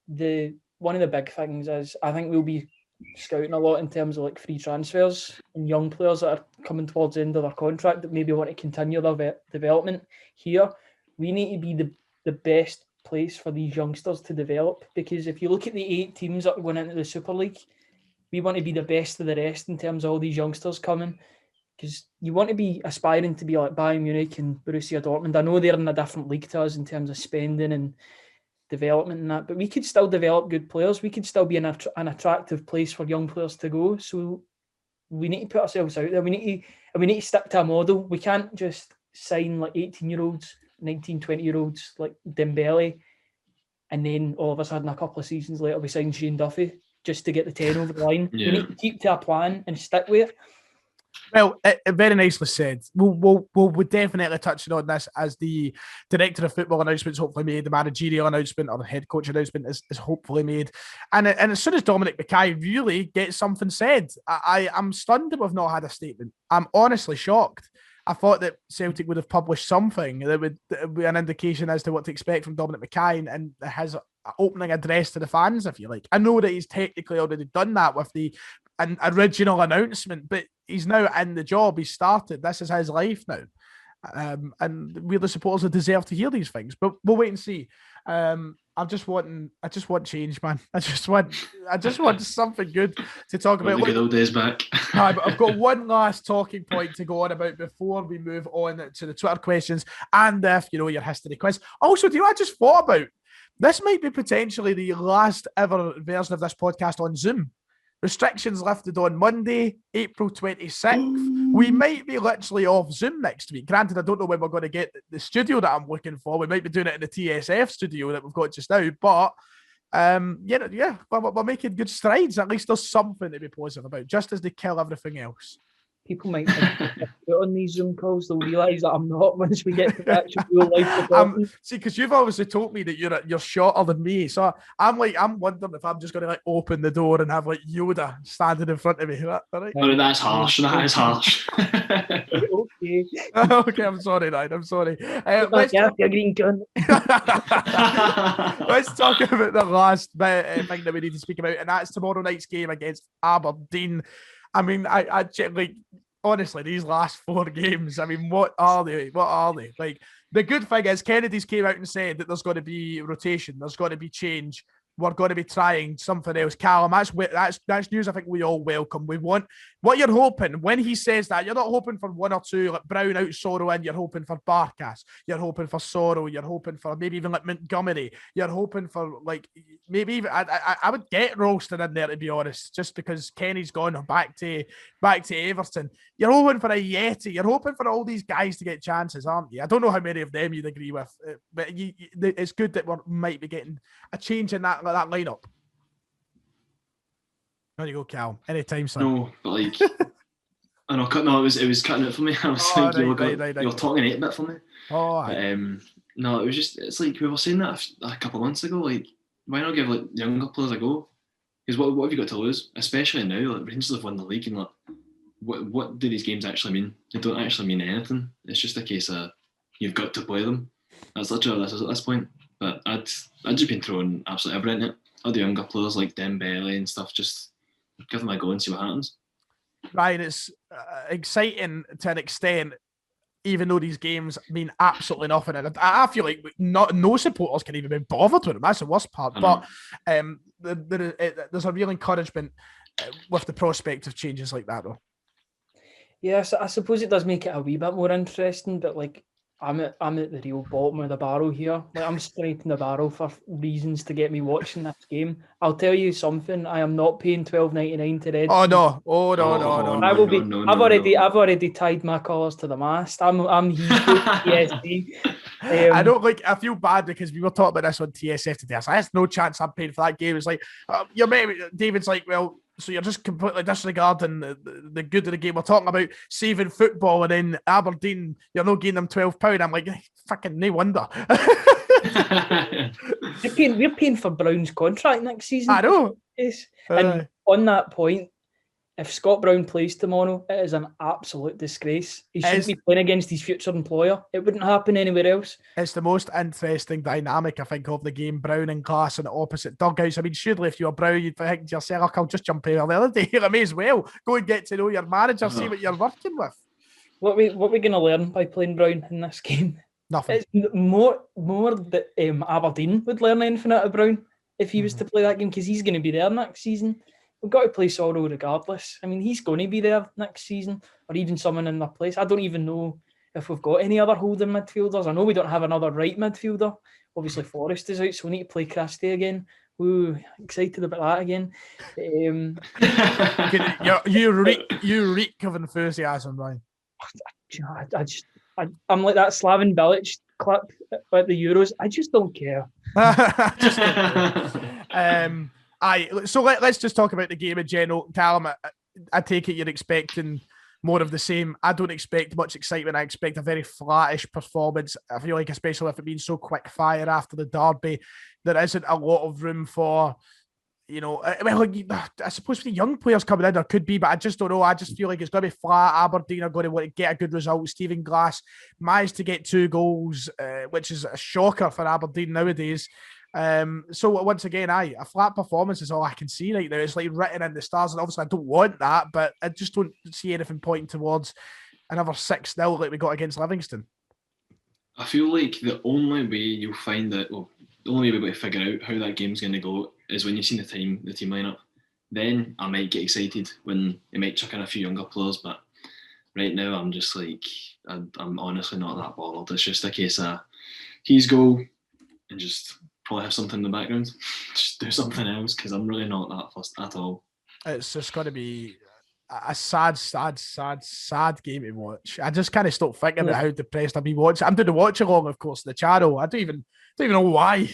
one of the big things is I think we'll be scouting a lot in terms of like free transfers and young players that are coming towards the end of their contract that maybe want to continue their development here. We need to be the best place for these youngsters to develop, because if you look at the 8 teams that are going into the Super League, we want to be the best of the rest in terms of all these youngsters coming. Because you want to be aspiring to be like Bayern Munich and Borussia Dortmund. I know they're in a different league to us in terms of spending and development and that, but we could still develop good players. We could still be an attractive place for young players to go. So we need to put ourselves out there. We need to stick to a model. We can't just sign like 18-year-olds, 19, 20-year-olds like Dembele, and then all of a sudden a couple of seasons later we sign Shane Duffy just to get the 10 over the line. Yeah. We need to keep to a plan and stick with it. Well, very nicely said. We'll definitely touch on this as the director of football announcements hopefully made, the managerial announcement or the head coach announcement is hopefully made. And as soon as Dominic Mackay really gets something said, I'm stunned that we've not had a statement. I'm honestly shocked. I thought that Celtic would have published something that would be an indication as to what to expect from Dominic Mackay and his opening address to the fans, if you like. I know that he's technically already done that with the original announcement, but he's now in the job. He's started. This is his life now. And we, the supporters, deserve to hear these things. But we'll wait and see. I just want change, man. I just want something good to talk about. The good old days back. I've got one last talking point to go on about before we move on to the Twitter questions and your history quiz. Also, do you know what I just thought about? This might be potentially the last ever version of this podcast on Zoom. Restrictions lifted on Monday, April 26th. We might be literally off Zoom next week. Granted, I don't know when we're going to get the studio that I'm looking for. We might be doing it in the TSF studio that we've got just now. But, we're making good strides. At least there's something to be positive about, just as they kill everything else. People might think on these Zoom calls, they'll realise that I'm not once we get to the actual real life. See, because you've obviously told me that you're shorter than me, so I'm wondering if I'm just going to open the door and have Yoda standing in front of me. Right? Oh, that's harsh. That is harsh. Okay. Okay, I'm sorry, Ryan. I'm sorry. Let's green gun. Let's talk about the last thing that we need to speak about, and that's tomorrow night's game against Aberdeen. I mean, honestly, these last 4 games, I mean, what are they? Like, the good thing is Kennedy's came out and said that there's going to be rotation, there's going to be change. We're going to be trying something else. Callum, that's news I think we all welcome. We want what you're hoping when he says that. You're not hoping for 1 or 2 like Brown out, Sorrow in. You're hoping for Barkas. You're hoping for Sorrow. You're hoping for maybe even like Montgomery. You're hoping for like maybe even I would get Ralston in there, to be honest, just because Kenny's gone back to Everton. You're hoping for a Yeti. You're hoping for all these guys to get chances, aren't you? I don't know how many of them you'd agree with, but it's good that we might be getting a change in that lineup. There you go, Cal. Anytime, son. No, but like, it was cutting it for me. I was you're talking 8-bit for me. Oh, no, it's like we were saying that a couple of months ago. Like, why not give like younger players a go? Because what have you got to lose? Especially now, like Rangers have won the league, and like, what do these games actually mean? They don't actually mean anything. It's just a case of you've got to play them. That's literally this is at this point. But I'd just been throwing absolutely everything at it. All the younger players like Dembele and stuff, just give them a go and see what happens. Ryan, it's exciting to an extent. even though these games mean absolutely nothing. And I feel like no supporters can even be bothered with them. That's the worst part. But there's a real encouragement with the prospect of changes like that, though. Yes, I suppose it does make it a wee bit more interesting, but like I'm at the real bottom of the barrel here. Like I'm scraping the barrel for reasons to get me watching this game. I'll tell you something. I am not paying $12.99 to Red. Oh no! No! I will be. I've already tied my colours to the mast. I'm TSC. I feel bad because we were talking about this on TSF today. I said, there's no chance I'm paying for that game. It's like your mate David's like, well, so you're just completely disregarding the good of the game. We're talking about saving football, and then Aberdeen, you're not giving them £12. I'm like, fucking no wonder. We're paying for Brown's contract next season. I know. And on that point, if Scott Brown plays tomorrow, it is an absolute disgrace. He shouldn't be playing against his future employer. It wouldn't happen anywhere else. It's the most interesting dynamic, I think, of the game. Brown and Glass in the opposite dugouts. I mean, surely if you were Brown, you'd think to yourself, I'll just jump over the other day. I may as well go and get to know your manager, see what you're working with. What we going to learn by playing Brown in this game? Nothing. It's more that Aberdeen would learn anything out of Brown if he was to play that game, because he's going to be there next season. We've got to play Sorrow regardless. I mean, he's going to be there next season, or even someone in their place. I don't even know if we've got any other holding midfielders. I know we don't have another right midfielder. Obviously, Forrest is out, so we need to play Christie again. Ooh, excited about that again. You reek of enthusiasm, Ryan. I'm like that Slaven Bilic clip at the Euros. I just don't care. So let's just talk about the game in general. Callum, I take it you're expecting more of the same. I don't expect much excitement. I expect a very flattish performance. I feel like, especially with it being so quick fire after the derby, there isn't a lot of room for, I suppose for the young players coming in, there could be, but I just don't know. I just feel like it's going to be flat. Aberdeen are going to want to get a good result. Stephen Glass managed to get 2 goals, which is a shocker for Aberdeen nowadays. So once again, a flat performance is all I can see right now. It's like written in the stars, and obviously I don't want that, but I just don't see anything pointing towards another 6-0 like we got against Livingston. I feel like the only way you'll find that, the only way we're going to figure out how that game's going to go is when you've seen the team lineup. Then I might get excited when it might chuck in a few younger players, but right now I'm just like, I'm honestly not that bothered. It's just a case of he's goal and just probably have something in the background, just do something else, because I'm really not that fussed at all. It's just going to be a sad game to watch. I just can't stop thinking about how depressed I'll be watching. I'm doing the watch along, of course, the channel. I don't even know why.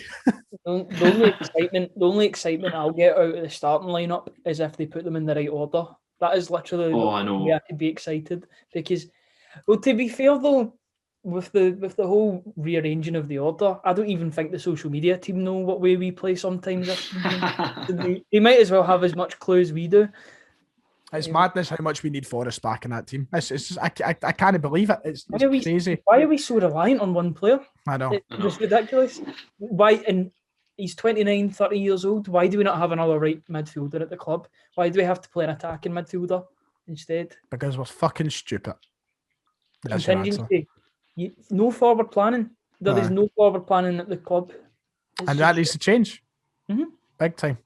The only excitement I'll get out of the starting lineup is if they put them in the right order. That is literally I know. I could be excited, because, well, to be fair though, with the whole rearranging of the order, I don't even think the social media team know what way we play sometimes. They might as well have as much clue as we do. It's madness how much we need Forrest back in that team. It's just, I can't believe it. It's crazy. Why are we so reliant on one player? I know. It's ridiculous. Why? And he's 29, 30 years old. Why do we not have another right midfielder at the club? Why do we have to play an attacking midfielder instead? Because we're fucking stupid. Contingency. No forward planning. There is no forward planning at the club. And that needs to change. Mm-hmm. Big time.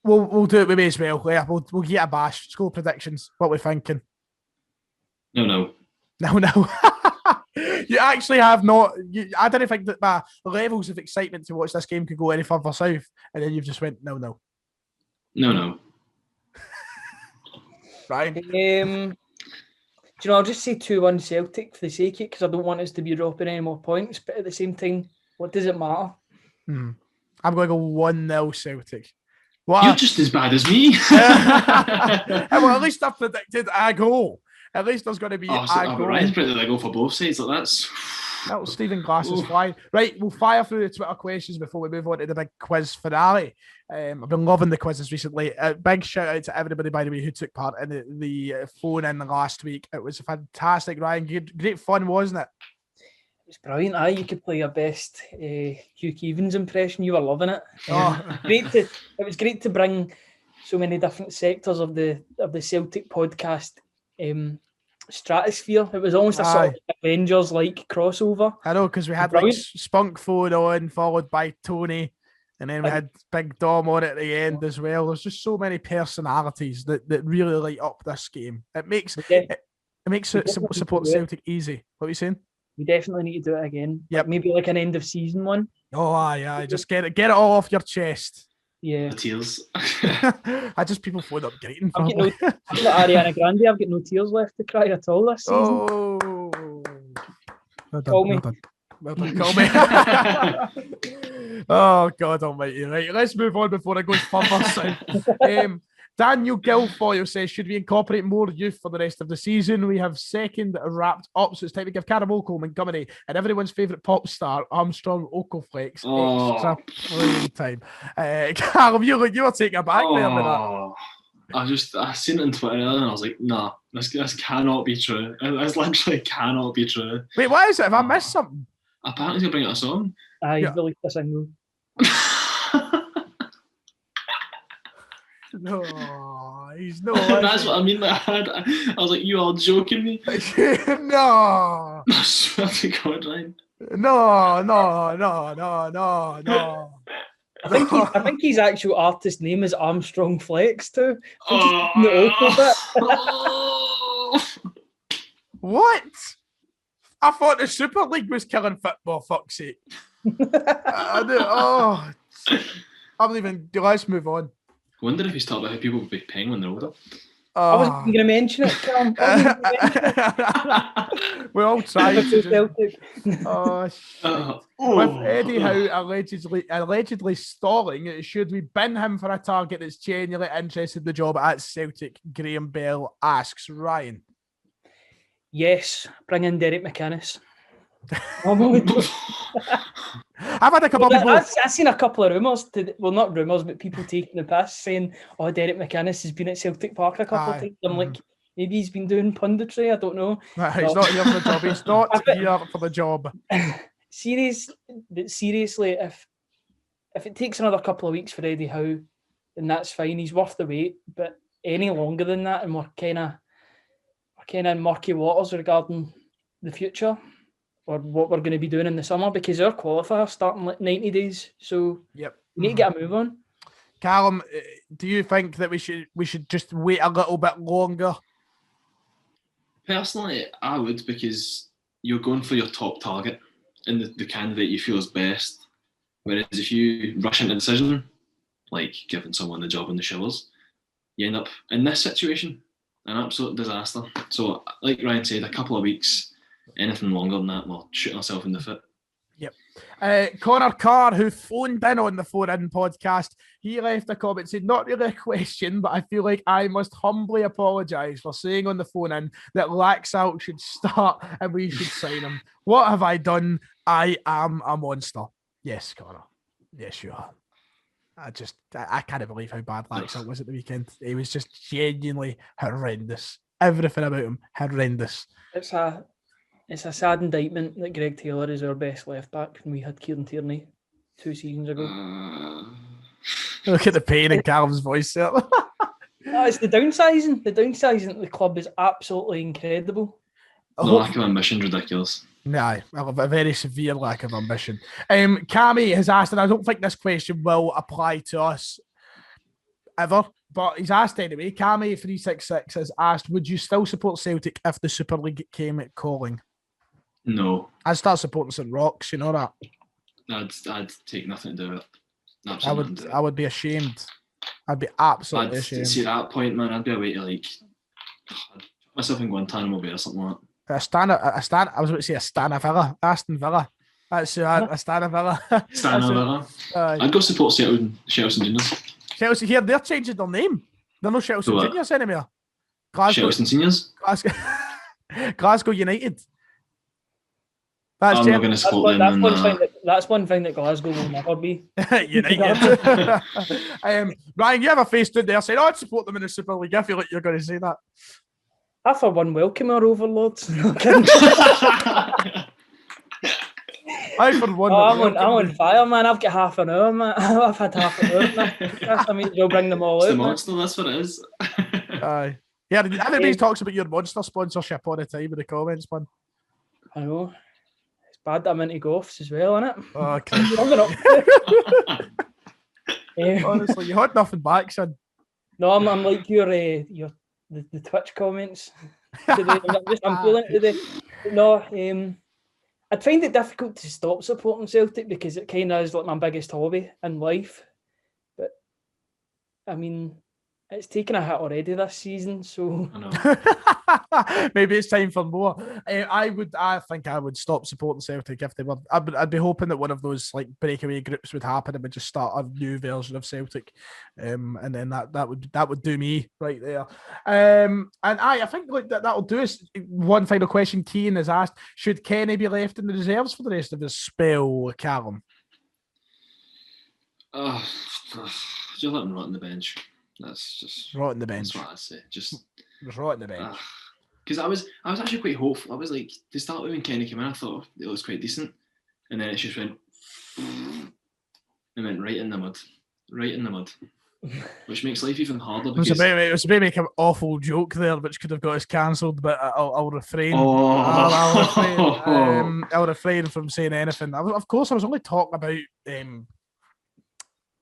We'll do it with me as well. Yeah, we'll get a bash. Score predictions. What we're thinking. No. You actually have not. I didn't think that my levels of excitement to watch this game could go any further south, and then you've just went no. Right. I'll just say 2-1 Celtic for the sake of it, because I don't want us to be dropping any more points. But at the same time, what does it matter? I'm going to go 1-0 Celtic. What? You're just as bad as me. Well, at least I've predicted a goal. At least there's going to be a goal. Ryan's predicted a goal for both sides. Like that was Stephen Glass's flying. Right, we'll fire through the Twitter questions before we move on to the big quiz finale. I've been loving the quizzes recently. Big shout out to everybody, by the way, who took part in the phone in last week. It was fantastic, Ryan. Great fun, wasn't it? It was brilliant. You could play your best Hugh Keevins impression. You were loving it. It was great to bring so many different sectors of the Celtic podcast stratosphere. It was almost a sort of Avengers-like crossover. I know, because we had like Spunk phone on, followed by Tony, and then we had Big Dom on at the end as well. There's just so many personalities that really light up this game. It makes support Celtic easy. What are you saying? We definitely need to do it again. Yep. Maybe like an end of season one. Oh, aye. Just get it all off your chest. Yeah. The tears. I just people phone up greeting. I'm like Ariana Grande. I've got no tears left to cry at all this season. Oh. Well done, Call me. Well done. Call me. Oh, God almighty. Right, let's move on before it goes further south. Daniel Guilfoyle says, should we incorporate more youth for the rest of the season? We have second wrapped up, so it's time to give Carabocco, Montgomery, and everyone's favourite pop star, Armstrong Okoflex, extra playing time. Callum, you were taking a back there with that. I seen it on Twitter and I was like, nah, this cannot be true. This literally cannot be true. Wait, what is it? Have I missed something? Apparently he'll bring out a song. He's released a single. No, he's not. That's what I mean. I was like, you are joking me? No. I swear to God, Ryan. No. I think his actual artist name is Armstrong Flex too. What? I thought the Super League was killing football. Fuck's sake. I'm leaving. Let's move on. I wonder if he's talking about how people would be paying when they're older. I wasn't going to mention it, Cam. We're all trying to Celtic. With Eddie Howe allegedly stalling, should we bin him for a target that's genuinely interested in the job at Celtic? Graham Bell asks. Ryan. Yes, bring in Derek McInnes. I've had a couple of people. I've seen a couple of rumours. Well, not rumours, but people taking the piss saying, "Oh, Derek McInnes has been at Celtic Park a couple of times." I'm like, maybe he's been doing punditry. I don't know. He's not here for the job. He's not here for the job. Seriously, if it takes another couple of weeks for Eddie Howe, then that's fine. He's worth the wait. But any longer than that, and we're kind of in murky waters regarding the future. Or what we're going to be doing in the summer, because our qualifier starting like 90 days. So we need to get a move on. Callum, do you think that we should just wait a little bit longer? Personally, I would, because you're going for your top target and the candidate you feel is best. Whereas if you rush into a decision, like giving someone the job in the showers, you end up in this situation, an absolute disaster. So, like Ryan said, a couple of weeks. Anything longer than that, we'll shoot ourselves in the foot. Yep. Connor Carr, who phoned in on the Phone In podcast, he left a comment saying, not really a question, but I feel like I must humbly apologise for saying on the phone in that Laxalt should start and we should sign him. What have I done? I am a monster. Yes, Connor. Yes, you are. I can't believe how bad Laxalt was at the weekend. He was just genuinely horrendous. Everything about him, horrendous. It's a sad indictment that Greg Taylor is our best left back when we had Kieran Tierney 2 seasons ago. Look at the pain in Callum's voice there. It's the downsizing. The downsizing at the club is absolutely incredible. The lack of ambition, ridiculous. No, a very severe lack of ambition. Cammy has asked, and I don't think this question will apply to us ever, but he's asked anyway. Cammy366 has asked, would you still support Celtic if the Super League came calling? No. I'd start supporting St. Rocks, you know that? I'd take nothing to do with it. I would be ashamed. I'd be absolutely ashamed. See, at that point, man, I'd be away to I'd put myself in Guantanamo Bay or something like that. I was about to say Aston Villa. That's Aston Villa. I'd go support Chelsea Juniors. Chelsea here, they're changing their name. They're not Chelsea Juniors anymore. Chelsea Seniors? Glasgow United. I'm not going to support them. That's one thing that Glasgow will never be. United. Ryan, you have a face stood there saying, I'd support them in the Super League. I feel like you're going to say that. I for one welcome our overlords. I'm on fire, man. I've got half an hour, man. I've had half an hour, man. I mean, you'll bring them all it's out. The monster, that's what it is. Aye. Yeah, everybody talks about your Monster sponsorship all the time in the comments, man. I know. It's bad that I'm into golfs as well, isn't it? Oh, okay. Honestly, you had nothing back, son. No, I'm like the Twitch comments today. I'm feeling today. No, I'd find it difficult to stop supporting Celtic because it kind of is like my biggest hobby in life. But I mean, it's taken a hit already this season, so I know. Maybe it's time for more. I think I would stop supporting Celtic if they were. I'd be hoping that one of those like breakaway groups would happen and would just start a new version of Celtic, and then that would do me right there. And I think like that'll do us. One final question Keane has asked: should Kenny be left in the reserves for the rest of his spell, Callum? Just let him rot on the bench. That's just rot on the bench. That's what I say. Just rot on the bench. Because I was actually quite hopeful. I was like, to start with when Kenny came in, I thought it was quite decent, and then it just went right in the mud, which makes life even harder. Because it was about to make an awful joke there, which could have got us cancelled, but I'll refrain. I'll refrain from saying anything. Of course, I was only talking about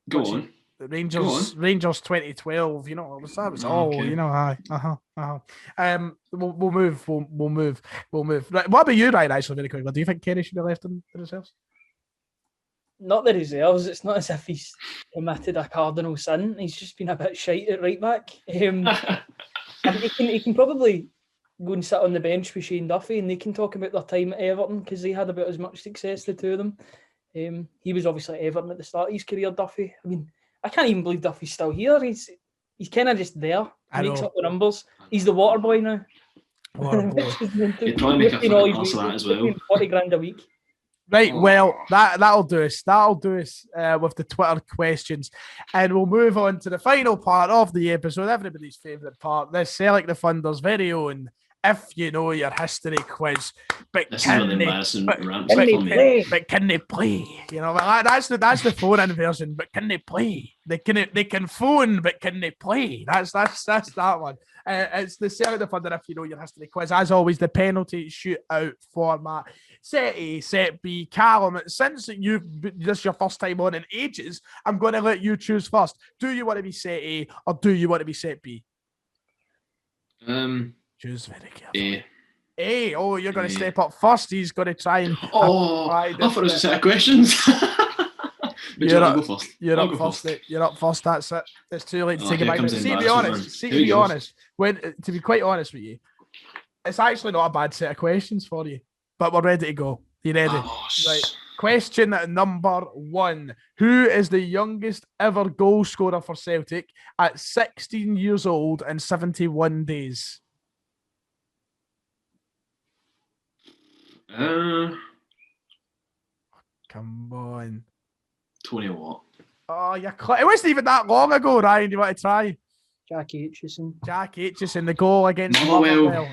Go on. Rangers 2012, you know, that was all, okay. You know, we'll move. Right, what about you, Ryan, actually, very quickly? Do you think Kenny should be left in the reserves? Not the reserves. It's not as if he's committed a cardinal sin. He's just been a bit shite at right back. He can probably go and sit on the bench with Shane Duffy and they can talk about their time at Everton because they had about as much success, the two of them. He was obviously at Everton at the start of his career, Duffy. I mean, I can't even believe Duffy's still here. He's kind of just there. He makes up the numbers. He's the water boy now. Water boy. He'd probably make a funny pass of that as well. 40 grand a week. Right, well, that'll do us. That'll do us with the Twitter questions. And we'll move on to the final part of the episode, everybody's favourite part, this Sellik the Funder's very own If You Know Your History quiz. But can they play? You know, that's the phone-in version, but can they play? They can phone, but can they play? That's that one. It's the Sellik the Funder If You Know Your History quiz. As always, the penalty shootout format. Set A, set B. Callum, since this is your first time on in ages, I'm going to let you choose first. Do you want to be set A or do you want to be set B? Choose very carefully. A. Oh, you're going to step up first. He's going to try and... I thought it was a set of questions. You're up first. You're up first. That's it. It's too late to take a bite. To be honest, to be quite honest with you, it's actually not a bad set of questions for you. But we're ready to go. You ready? Right. Question number 1. Who is the youngest ever goal scorer for Celtic at 16 years old and 71 days? Come on. Tony Watt. Oh, you're it wasn't even that long ago, Ryan. You want to try? Jack Aitchison, the goal against Motherwell.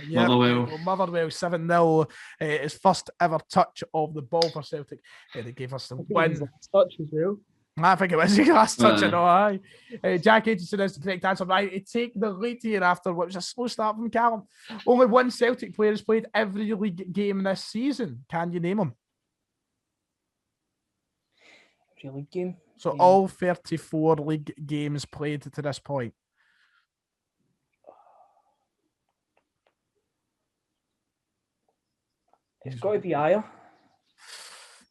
Motherwell 7-0. His first ever touch of the ball for Celtic. They gave us the win. Touch as well. I think it was his last touch. Jack Aitchison is the correct answer. Right, to take the lead here after what was a slow start from Callum. Only one Celtic player has played every league game this season. Can you name him? Every league game? So all 34 league games played to this point. It's got to be higher.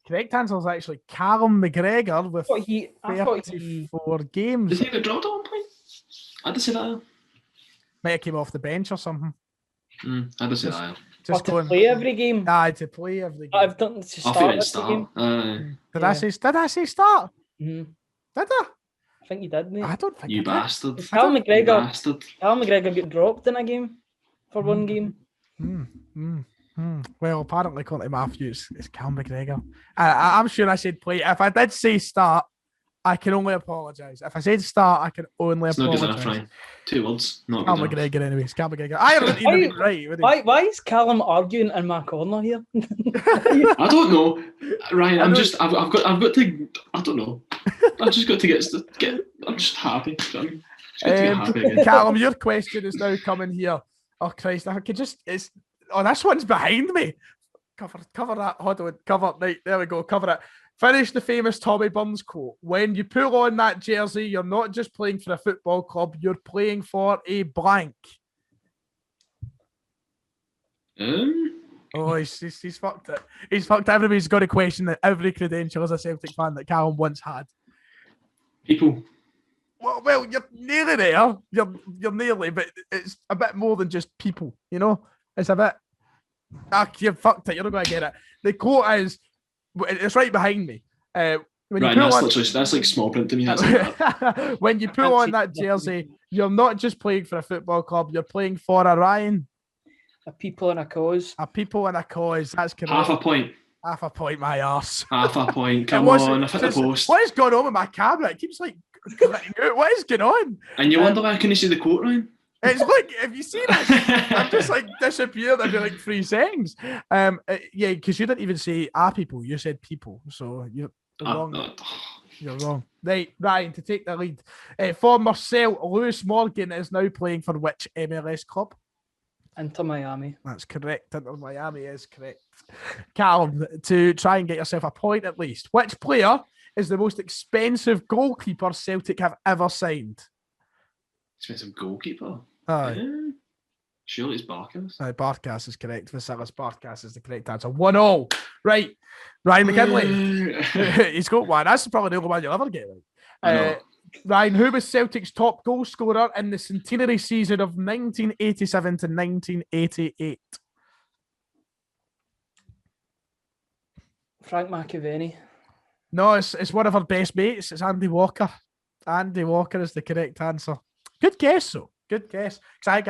Correct answer is actually Callum McGregor with 34 games. Did he get dropped at one point? I had to say that. Might have came off the bench or something. I had to say that. Just to play every game. To play every game. I've done to start every game. Did I say start? Mm-hmm. Did I? I think you did, mate. I don't think you bastard. Callum McGregor got dropped in a game for one game. Well, apparently, Conte Matthews is Callum McGregor. I'm sure I said play. If I did say start, I can only apologise. If I said start, I can only apologise. It's not good enough, Ryan. 2 words. Not Callum McGregor, anyways. Callum McGregor. I haven't even been right. Why is Callum arguing in my corner here? I don't know, Ryan. I've got to. I don't know. I've just got to get. I'm just happy. It's good to be happy again. Callum, your question is now coming here. Oh Christ, I could just this one's behind me. Cover that. Hold on. Cover. Right, there we go. Cover it. Finish the famous Tommy Burns quote. When you pull on that jersey, you're not just playing for a football club, you're playing for a blank. Oh, he's fucked it. He's fucked it. Everybody's got a question that every credential as a Celtic fan that Callum once had. People. Well, you're nearly there. You're nearly, but it's a bit more than just people, you know? It's a bit... you fucked it. You're not going to get it. The quote is... It's right behind me. That's like small print to me. That's when you pull on that jersey, you're not just playing for a football club, you're playing for a Ryan. A people and a cause. A people and a cause. That's correct. Half a point. Half a point, my arse. Half a point. Come on, I've hit the post. What is going on with my camera? It keeps like cutting out. What is going on? And you wonder why I couldn't see the quote, Ryan? It's like, if you see this, I've just like disappeared every like 3 seconds. Yeah, because you didn't even say people, you said people. So you're wrong. You're wrong. Right, Ryan, to take the lead. For Marcel, Lewis Morgan is now playing for which MLS club? Inter Miami. That's correct. Inter Miami is correct. Callum, to try and get yourself a point at least. Which player is the most expensive goalkeeper Celtic have ever signed? Expensive goalkeeper? Surely it's Barkas. Barkas is correct. Vasilis Barkas is the correct answer. 1-0. Right. Ryan McKinley. He's got one. That's probably the only one you'll ever get right. Ryan, who was Celtic's top goal scorer in the centenary season of 1987 to 1988? Frank McAvenny. No, it's one of our best mates. It's Andy Walker. Andy Walker is the correct answer. Good guess, though. Good guess. Because I think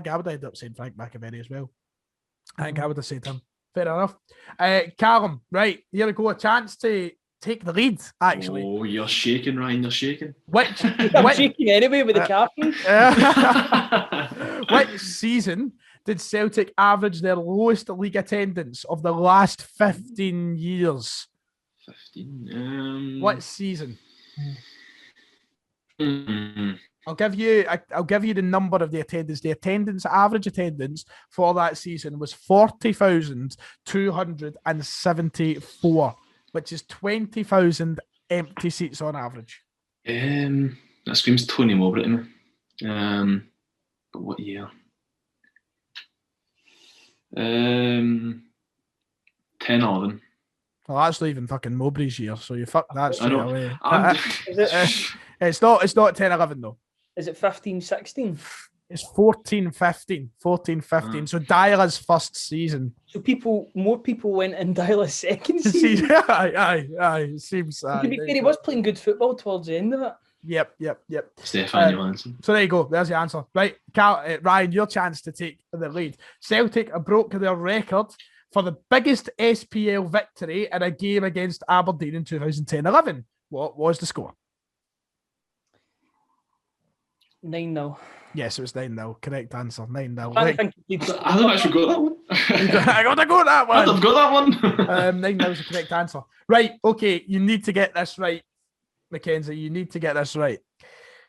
I would end up saying Frank McAvenny as well. I think I would have said him. Fair enough. Callum, right, here we go. A chance to take the lead, actually. Oh, you're shaking, Ryan. You're shaking. I'm shaking anyway with the captain. Which season did Celtic average their lowest league attendance of the last 15 years? 15. What season? I'll give you the number of the attendance. The average attendance for that season was 40,274, which is 20,000 empty seats on average. That screams Tony Mowbray to me. But what year? 10-11. Well, that's not even fucking Mowbray's year, so you fucked that straight away. It's not 10-11 though. Is it 15-16? It's 14-15. 14-15. So Dyla's first season. So more people went in Dyla's second season. Aye. Seems. To be fair, he was playing good football towards the end of it. Yep. Stefan Johansson. So there you go. There's the answer. Right, Ryan, your chance to take the lead. Celtic broke their record for the biggest SPL victory in a game against Aberdeen in 2010-11. What was the score? 9-0. Yes, it was 9-0. Correct answer. 9-0. I don't actually got that one. I gotta go that one. I've got that one. 9-0 is the correct answer. Right, okay. You need to get this right, Mackenzie. You need to get this right.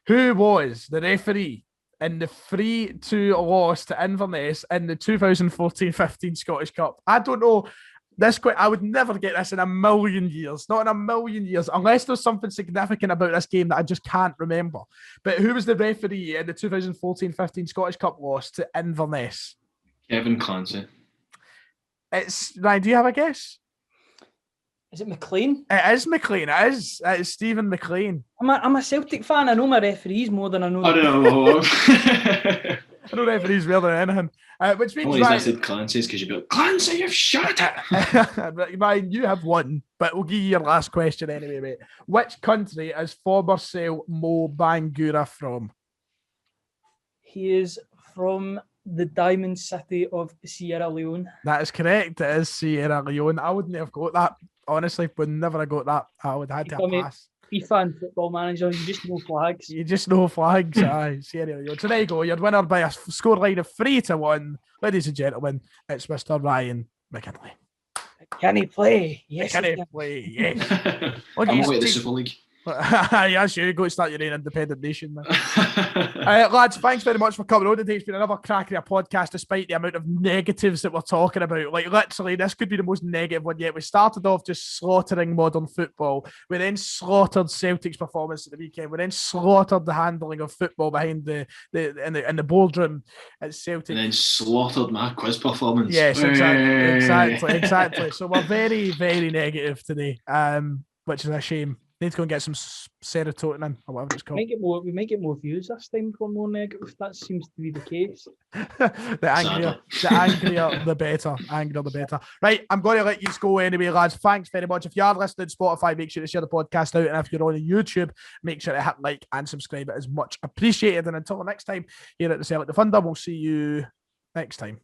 Who was the referee in the 3-2 loss to Inverness in the 2014-15 Scottish Cup? I don't know. I would never get this in a million years. Not in a million years, unless there's something significant about this game that I just can't remember. But who was the referee in the 2014-15 Scottish Cup loss to Inverness? Kevin Clancy. It's Ryan. Do you have a guess? Is it McLean? It is McLean. It is Stephen McLean. I'm a Celtic fan. I know my referees more than I know. I don't know. I know referees more than anything. Which means I said Clancy's because you'd be like, Clancy, you've shot it. Ryan, you have won, but we'll give you your last question anyway, mate. Which country is former Cell Mo Bangura from? He is from the Diamond City of Sierra Leone. That is correct. It is Sierra Leone. I wouldn't have got that. Honestly, would never have got that. I would have had to pass. FIFA and Football Manager, you just know flags. You just know flags. Aye, Sierra Leone. So there you go. You're winner by a scoreline of 3-1. Ladies and gentlemen, it's Mr. Ryan McKinley. Can he play? Yes. Can he play? Yes. I'm waiting the Super League. Yes, you go to start your own independent nation, man. Lads, thanks very much for coming on today. It's been another crack of a podcast, despite the amount of negatives that we're talking about. Like, literally, this could be the most negative one yet. We started off just slaughtering modern football. We then slaughtered Celtic's performance at the weekend. We then slaughtered the handling of football behind in the boardroom at Celtic. And then slaughtered my quiz performance. Yes, exactly. So we're very, very negative today, which is a shame. Need to go and get some serotonin in, or whatever it's called. We might get more views this time for more negative. That seems to be the case. the angrier, the better. Angrier, the better. Right, I'm going to let you go anyway, lads. Thanks very much. If you are listening to Spotify, make sure to share the podcast out. And if you're on YouTube, make sure to hit like and subscribe. It is much appreciated. And until the next time, here at the Sellik the Thunder, we'll see you next time.